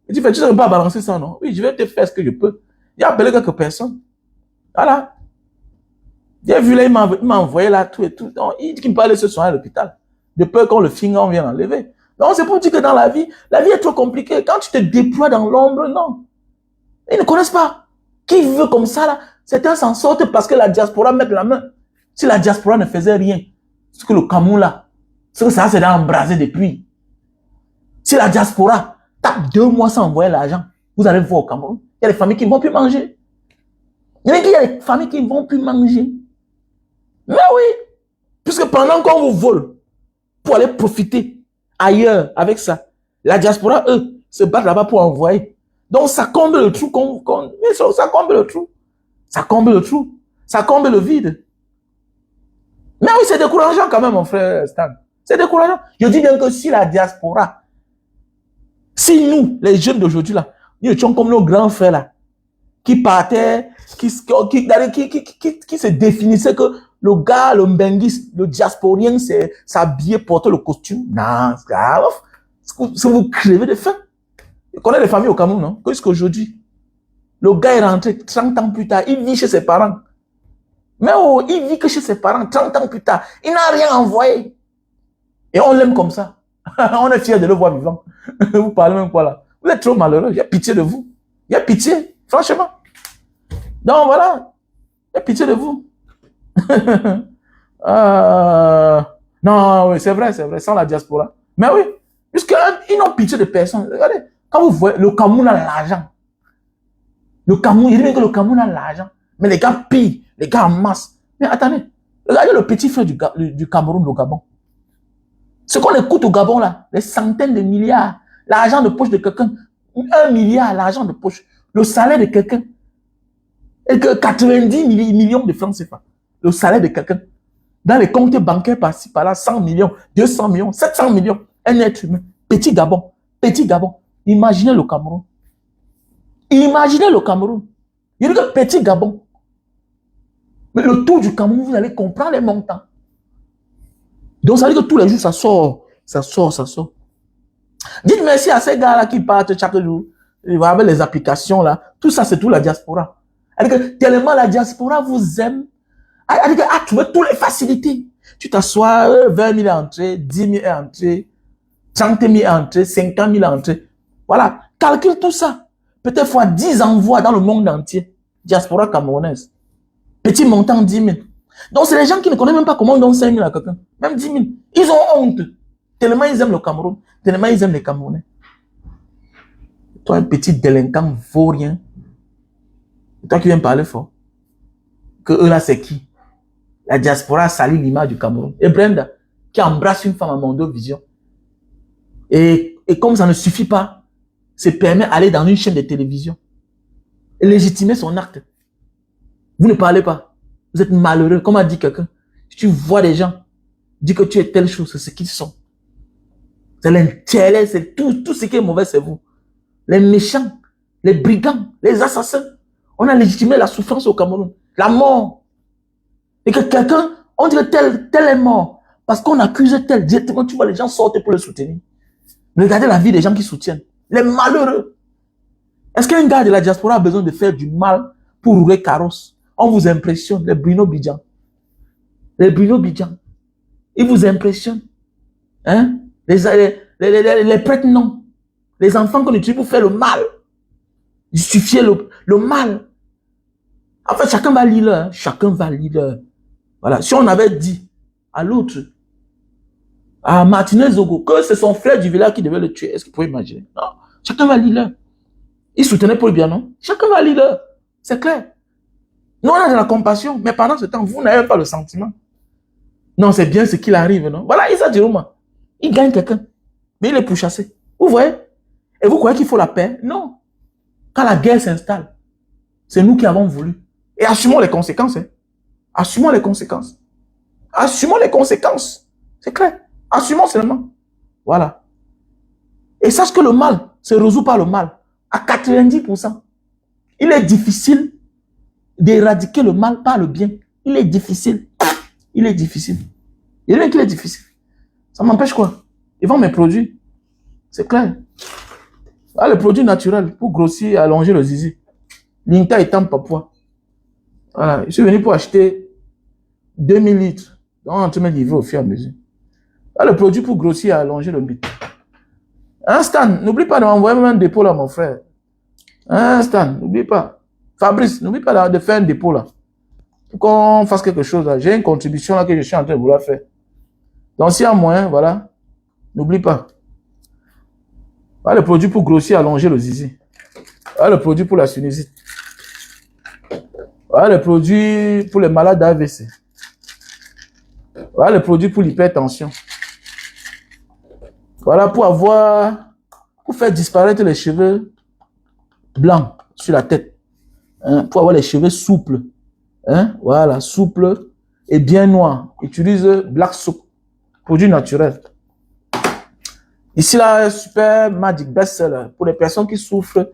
il dit, tu ne peux pas balancer ça, non? Oui, je vais te faire ce que je peux. Il a appelé quelques personnes. Voilà. J'ai vu là, il m'a envoyé là, tout et tout. Donc, il dit qu'il me parlait se soigner à l'hôpital. De peur qu'on le finge, on vient l'enlever. Donc, c'est pour dire que dans la vie est trop compliquée. Quand tu te déploies dans l'ombre, non. Ils ne connaissent pas. Qui veut comme ça, là? Certains s'en sortent parce que la diaspora met la main. Si la diaspora ne faisait rien, c'est que le Cameroun, là, c'est que ça s'est embrasé depuis. Si la diaspora tape 2 mois sans envoyer l'argent, vous allez voir au Cameroun, il y a des familles qui ne vont plus manger. Il y a des familles qui ne vont plus manger. Mais oui, puisque pendant qu'on vous vole, pour aller profiter ailleurs avec ça, la diaspora, eux, se battent là-bas pour envoyer. Donc ça comble le trou, ça comble le trou. Ça comble le trou. Ça comble le vide. Mais oui, c'est décourageant quand même, mon frère Stan. C'est décourageant. Je dis bien que si la diaspora, si nous, les jeunes d'aujourd'hui là, nous étions comme nos grands frères là, qui partaient, qui se définissaient que le gars, le mbengis, le diasporien, c'est s'habiller, porter le costume. Non, c'est grave. Si vous crevez de faim. Je connais des familles au Cameroun, non? Jusqu'aujourd'hui, le gars est rentré 30 ans plus tard, il vit chez ses parents. Mais oh, il vit que chez ses parents 30 ans plus tard. Il n'a rien envoyé. Et on l'aime comme ça. On est fiers de le voir vivant. Vous parlez même quoi là? Vous êtes trop malheureux. Il y a pitié de vous. Il y a pitié, franchement. Donc voilà. Il y a pitié de vous. Non, oui, c'est vrai, sans la diaspora. Mais oui, puisqu'ils n'ont pitié de personne. Regardez, quand vous voyez, le Cameroun a l'argent. Le Cameroun, il dit bien que le Cameroun a l'argent. Mais les gars pillent, les gars en masse. Mais attendez, regardez le petit frère du Cameroun, le Gabon. Ce qu'on écoute au Gabon, là, les centaines de milliards, l'argent de poche de quelqu'un, 1 milliard, l'argent de poche, le salaire de quelqu'un, et que 90 millions de francs CFA, le salaire de quelqu'un, dans les comptes bancaires par-ci, par-là, 100 millions, 200 millions, 700 millions, un être humain, petit Gabon. Imaginez le Cameroun. Imaginez le Cameroun. Il y a que petit Gabon. Mais le tour du Cameroun, vous allez comprendre les montants. Donc, ça veut dire que tous les jours, ça sort. Dites merci à ces gars-là qui partent chaque jour. Avec les applications, là. Tout ça, c'est tout la diaspora. Que tellement la diaspora vous aime. Tu veux toutes les facilités. Tu t'assois, 20 000 entrées, 10 000 entrées, 30 000 entrées, 50 000 entrées. Voilà. Calcule tout ça. Peut-être fois 10 envois dans le monde entier. Diaspora camerounaise. Petit montant, 10 000. Donc, c'est les gens qui ne connaissent même pas comment on donne 5 000 à quelqu'un. Même 10 000. Ils ont honte. Tellement ils aiment le Cameroun. Tellement ils aiment les Camerounais. Toi, un petit délinquant vaurien. Toi qui viens parler fort. Que eux là, c'est qui? La diaspora salit l'image du Cameroun. Et Brenda, qui embrasse une femme à Mondo Vision. Et comme ça ne suffit pas, se permet d'aller dans une chaîne de télévision. Et légitimer son acte. Vous ne parlez pas. Vous êtes malheureux. Comme a dit quelqu'un. Si tu vois des gens, dis que tu es telle chose, c'est ce qu'ils sont. C'est l'intérêt, c'est tout ce qui est mauvais, c'est vous. Les méchants, les brigands, les assassins. On a légitimé la souffrance au Cameroun. La mort. Et que quelqu'un, on dirait tel est mort. Parce qu'on accuse tel. Directement, tu vois, les gens sortent pour le soutenir. Regardez la vie des gens qui soutiennent. Les malheureux. Est-ce qu'un gars de la diaspora a besoin de faire du mal pour rouler carrosse? On vous impressionne, les Bruno Bidjan. Les Bruno Bidjan. Ils vous impressionnent. Hein? Les prêtres, non. Les enfants qu'on utilise pour faire le mal. Justifier le mal. En fait, chacun va lire. Hein? Chacun va lire. Voilà. Si on avait dit à l'autre, à Martinez Zogo, que c'est son frère du village qui devait le tuer, est-ce que vous pouvez imaginer? Non. Chacun va lire. Il soutenait Paul Biya, non? Chacun va lire. C'est clair. Nous, on a de la compassion, mais pendant ce temps, vous n'avez pas le sentiment. Non, c'est bien ce qu'il arrive, non? Voilà, Issa Dirouma. Il gagne quelqu'un, mais il est pourchassé. Vous voyez? Et vous croyez qu'il faut la paix? Non. Quand la guerre s'installe, c'est nous qui avons voulu. Et assumons les conséquences. Hein. Assumons les conséquences. Assumons les conséquences. C'est clair. Assumons seulement. Voilà. Et sache que le mal se résout par le mal. À 90%. Il est difficile d'éradiquer le mal par le bien. Il est difficile. Il est difficile. Il est qu'il est difficile. Ça m'empêche quoi? Ils vendent mes produits. C'est clair. Ah, le produit naturel pour grossir et allonger le zizi. L'Inta étant Papua. Voilà. Je suis venu pour acheter 2000 litres. Donc, on te met livré au fur et à mesure. Ah, le produit pour grossir et allonger le bit. Hein, Stan, n'oublie pas de m'envoyer même un dépôt là, mon frère. Hein, Stan, n'oublie pas. Fabrice, n'oublie pas de faire un dépôt là. Pour qu'on fasse quelque chose là. J'ai une contribution là que je suis en train de vouloir faire. Donc, s'il y a moyen, voilà. N'oublie pas. Voilà le produit pour grossir et allonger le zizi. Voilà le produit pour la sinusite. Voilà le produit pour les malades d'AVC. Voilà le produit pour l'hypertension. Voilà pour faire disparaître les cheveux blancs sur la tête. Hein, pour avoir les cheveux souples. Hein, voilà, souples et bien noirs. Utilise Black Soap. Produit naturel. Ici, là, super magic bestseller pour les personnes qui souffrent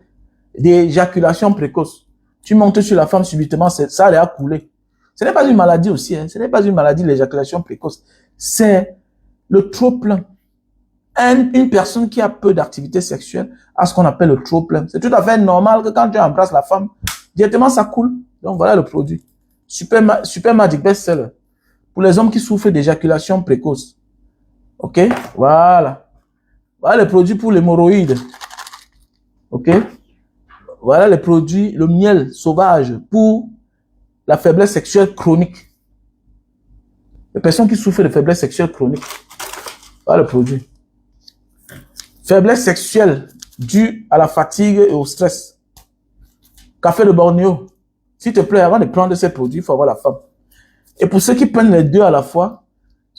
d'éjaculation précoce. Tu montes sur la femme subitement, ça allait à couler. Ce n'est pas une maladie aussi, hein. Ce n'est pas une maladie, l'éjaculation précoce. C'est le trop-plein. Une personne qui a peu d'activité sexuelle a ce qu'on appelle le trop-plein. C'est tout à fait normal que quand tu embrasses la femme, directement ça coule. Donc voilà le produit. Super magic bestseller. Pour les hommes qui souffrent d'éjaculation précoce. Ok? Voilà. Voilà les produits pour l'hémorroïde. Ok? Voilà les produits, le miel sauvage pour la faiblesse sexuelle chronique. Les personnes qui souffrent de faiblesse sexuelle chronique. Voilà le produit. Faiblesse sexuelle due à la fatigue et au stress. Café de Bornéo. S'il te plaît, avant de prendre ces produits, il faut avoir la femme. Et pour ceux qui prennent les deux à la fois,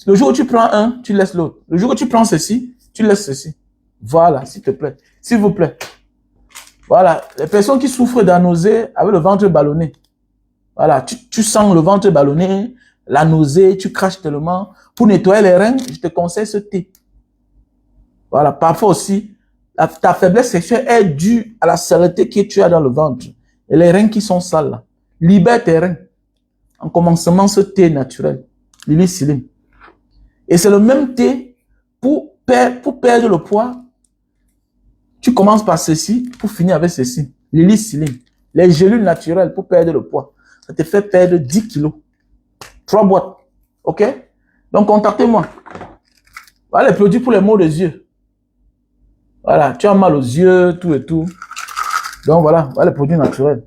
le jour où tu prends un, tu laisses l'autre. Le jour où tu prends ceci, tu laisses ceci. Voilà, s'il te plaît. S'il vous plaît. Voilà. Les personnes qui souffrent de nausée avec le ventre ballonné. Voilà. Tu sens le ventre ballonné, la nausée, tu craches tellement. Pour nettoyer les reins, je te conseille ce thé. Voilà. Parfois aussi, ta faiblesse sexuelle est due à la saleté que tu as dans le ventre. Et les reins qui sont sales là. Libère tes reins. En commençant ce thé naturel. Lily-Ciline. Et c'est le même thé pour perdre le poids. Tu commences par ceci pour finir avec ceci. Lily-Ciline. Les gélules naturelles pour perdre le poids. Ça te fait perdre 10 kilos. 3 boîtes. OK? Donc, contactez-moi. Voilà les produits pour les maux des yeux. Voilà, tu as mal aux yeux, tout et tout. Donc, voilà les produits naturels.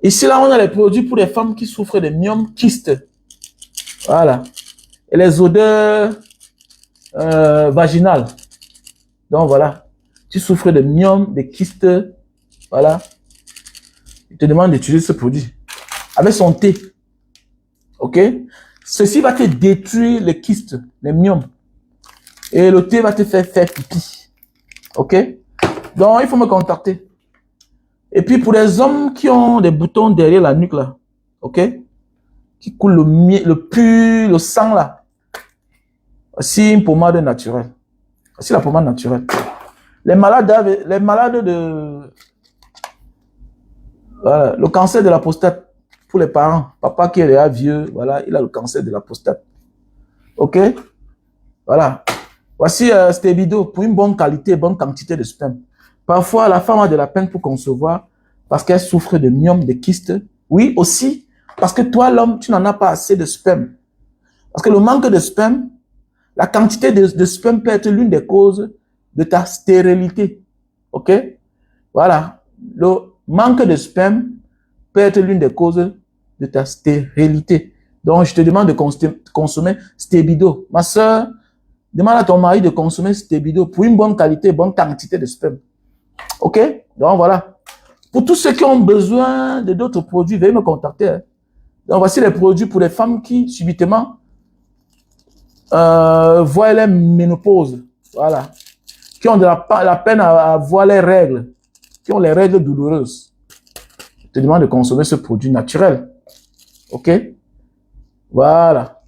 Ici, là, on a les produits pour les femmes qui souffrent de myomes kystes. Voilà. Et les odeurs vaginales. Donc, voilà. Tu souffres de myomes, de kystes. Voilà. Il te demande d'utiliser ce produit. Avec son thé. OK? Ceci va te détruire les kystes, les myomes. Et le thé va te faire pipi. OK? Donc, il faut me contacter. Et puis, pour les hommes qui ont des boutons derrière la nuque, là. OK? Qui coulent le sang, là. Voici une pommade naturelle. Voici la pommade naturelle. Les malades de... Voilà, le cancer de la prostate pour les parents. Papa qui est déjà vieux, voilà, il a le cancer de la prostate. OK? Voilà. Voici Stébido pour une bonne qualité, bonne quantité de sperme. Parfois, la femme a de la peine pour concevoir parce qu'elle souffre de myome, de kyste. Oui, aussi, parce que toi, l'homme, tu n'en as pas assez de sperme. Parce que le manque de sperme, la quantité de sperme peut être l'une des causes de ta stérilité. OK? Voilà. Le manque de sperme peut être l'une des causes de ta stérilité. Donc, je te demande de consommer Stébido. Ma soeur, demande à ton mari de consommer Stébido pour une bonne qualité, bonne quantité de sperme. OK? Donc, voilà. Pour tous ceux qui ont besoin de d'autres produits, veuillez me contacter. Hein. Donc, voici les produits pour les femmes qui, subitement, voient les ménopauses. Voilà. Qui ont de la peine à voir les règles. Qui ont les règles douloureuses. Je te demande de consommer ce produit naturel. OK? Voilà.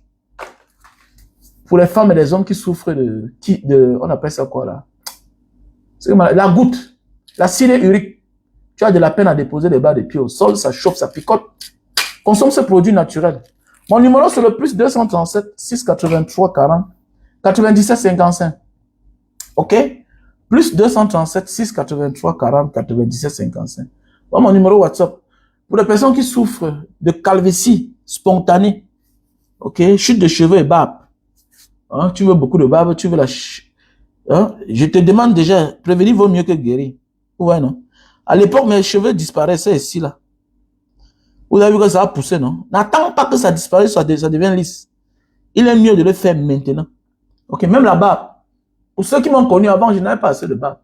Pour les femmes et les hommes qui souffrent on appelle ça quoi là? La goutte, l'acide urique. Tu as de la peine à déposer les bas de pied au sol, ça chauffe, ça picote. Consomme ce produit naturel. Mon numéro c'est le plus 237 683 40 97 55. OK? Plus 237 683 40 97 55. Bon, mon numéro WhatsApp. Pour les personnes qui souffrent de calvitie spontanée, OK? Chute de cheveux et barbe. Hein? Tu veux beaucoup de barbe, tu veux la... Hein? Je te demande déjà, prévenir vaut mieux que guérir. Ouais, non? À l'époque, mes cheveux disparaissaient ici, là. Vous avez vu que ça a poussé, non? N'attends pas que ça disparaisse, ça devient lisse. Il est mieux de le faire maintenant. OK, même la barbe. Pour ceux qui m'ont connu avant, je n'avais pas assez de barbe.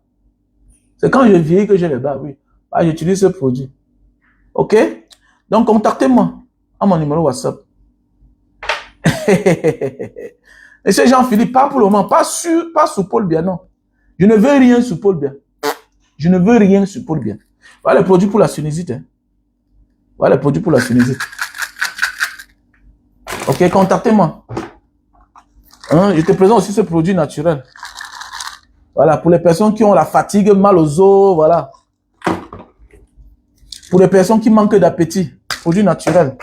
C'est quand je vieillis que j'ai les barbes, oui. Ah, j'utilise ce produit. OK? Donc, contactez-moi à mon numéro WhatsApp. Monsieur Jean-Philippe, pas pour le moment, pas sous Paul Biya, non. Je ne veux rien sous Paul Biya. Je ne veux rien sous Paul Biya. Voilà les produits pour la sinusite. Hein. Voilà les produits pour la sinusite. OK, contactez-moi. Hein, je te présente aussi ce produit naturel. Voilà, pour les personnes qui ont la fatigue, mal aux os, voilà. Pour les personnes qui manquent d'appétit, produit naturel.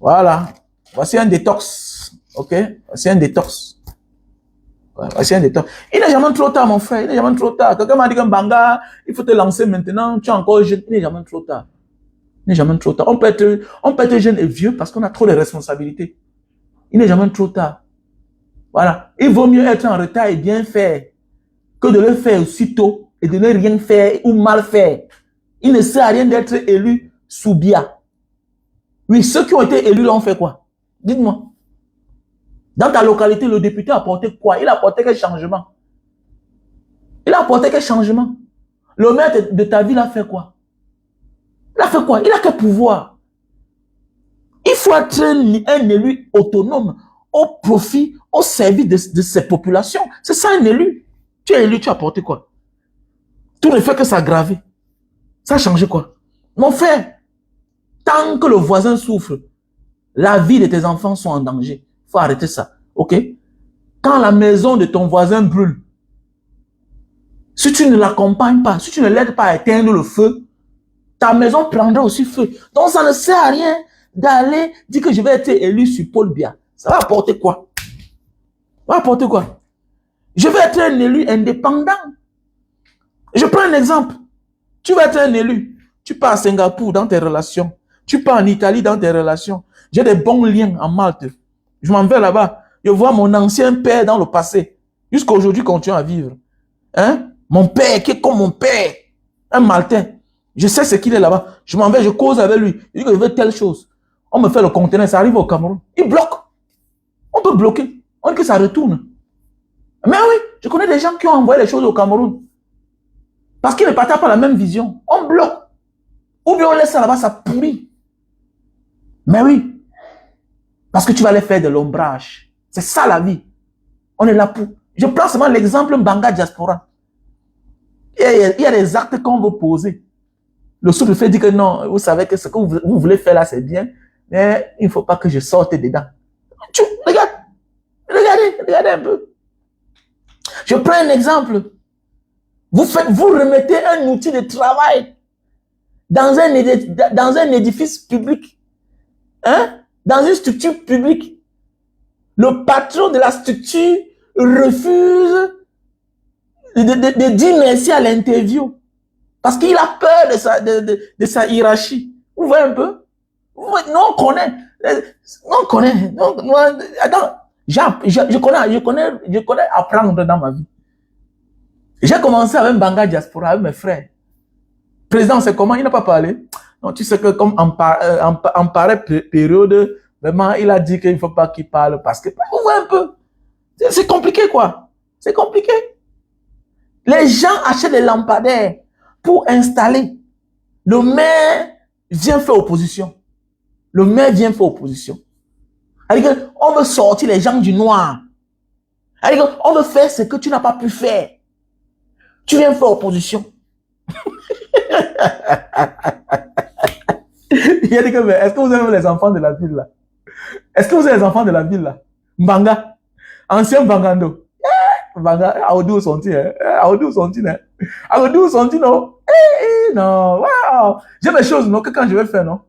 Voilà. Voici un détox. OK? Voici un détox. Voilà, voici un détox. Il n'est jamais trop tard, mon frère. Il n'est jamais trop tard. Quelqu'un m'a dit qu'un banga, il faut te lancer maintenant. Tu es encore jeune. Il n'est jamais trop tard. Il n'est jamais trop tard. On peut être jeune et vieux parce qu'on a trop de responsabilités. Il n'est jamais trop tard. Voilà. Il vaut mieux être en retard et bien faire que de le faire aussitôt et de ne rien faire ou mal faire. Il ne sert à rien d'être élu sous Biya. Oui, ceux qui ont été élus l'ont fait quoi? Dites-moi. Dans ta localité, le député a apporté quoi? Il a apporté quel changement? Il a apporté quel changement? Le maire de ta ville a fait quoi? Il a fait quoi? Il a quel pouvoir? Il faut être un élu autonome au profit, au service de ces populations. C'est ça un élu. Tu es élu, tu as apporté quoi? Tout ne fait que s'aggraver. Ça a changé quoi? Mon frère, tant que le voisin souffre, la vie de tes enfants sont en danger. Il faut arrêter ça. OK? Quand la maison de ton voisin brûle, si tu ne l'accompagnes pas, si tu ne l'aides pas à éteindre le feu, ta maison prendra aussi feu. Donc ça ne sert à rien d'aller dire que je vais être élu sur Paul Biya. Ça va apporter quoi? Ça va apporter quoi? Je vais être un élu indépendant. Je prends un exemple. Tu vas être un élu. Tu pars à Singapour dans tes relations. Tu pars en Italie dans tes relations. J'ai des bons liens en Malte. Je m'en vais là-bas. Je vois mon ancien père dans le passé. Jusqu'à aujourd'hui, continue à vivre. Hein? Mon père, qui est comme mon père. Un Maltais. Je sais ce qu'il est là-bas. Je m'en vais, je cause avec lui. Il dit que je veux telle chose. On me fait le conteneur, ça arrive au Cameroun. Il bloque. On peut bloquer. On dit que ça retourne. Mais oui, je connais des gens qui ont envoyé les choses au Cameroun. Parce qu'ils ne partagent pas la même vision. On bloque. Ou bien on laisse ça là-bas, ça pourrit. Mais oui. Parce que tu vas aller faire de l'ombrage. C'est ça la vie. On est là pour... Je prends seulement l'exemple Mbanga Diaspora. Il y a des actes qu'on veut poser. Le sous-préfet dit que non, vous savez que ce que vous voulez faire là, c'est bien, mais il ne faut pas que je sorte dedans. Regardez un peu. Je prends un exemple. Vous remettez un outil de travail dans un édifice public, hein? Dans une structure publique. Le patron de la structure refuse de dire merci à l'interview. Parce qu'il a peur de sa hiérarchie. Vous voyez un peu? Nous, on connaît. Nous, on connaît. Attends, je connais apprendre dans ma vie. J'ai commencé avec Banga Diaspora, avec mes frères. Président, c'est comment? Il n'a pas parlé. Non, tu sais que comme en pareille période, vraiment, il a dit qu'il ne faut pas qu'il parle parce que, vous voyez un peu, c'est compliqué, quoi. C'est compliqué. Les gens achètent des lampadaires pour installer. Le maire vient faire opposition. Le maire vient faire opposition. On veut sortir les gens du noir. On veut faire ce que tu n'as pas pu faire. Tu viens faire opposition. Il a dit que, est-ce que vous avez les enfants de la ville là? Est-ce que vous avez les enfants de la ville là? Mbanga, ancien Mbangando. Mbanga, Aoudou sont-ils, hein? Aoudou sont-ils, hein? Aoudou sont-ils, non? Non, wow. J'ai des choses, non, que quand je vais faire, non?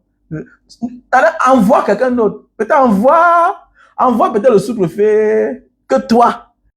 Envoie quelqu'un d'autre. Peut-être envoie peut-être le sous-préfet que toi.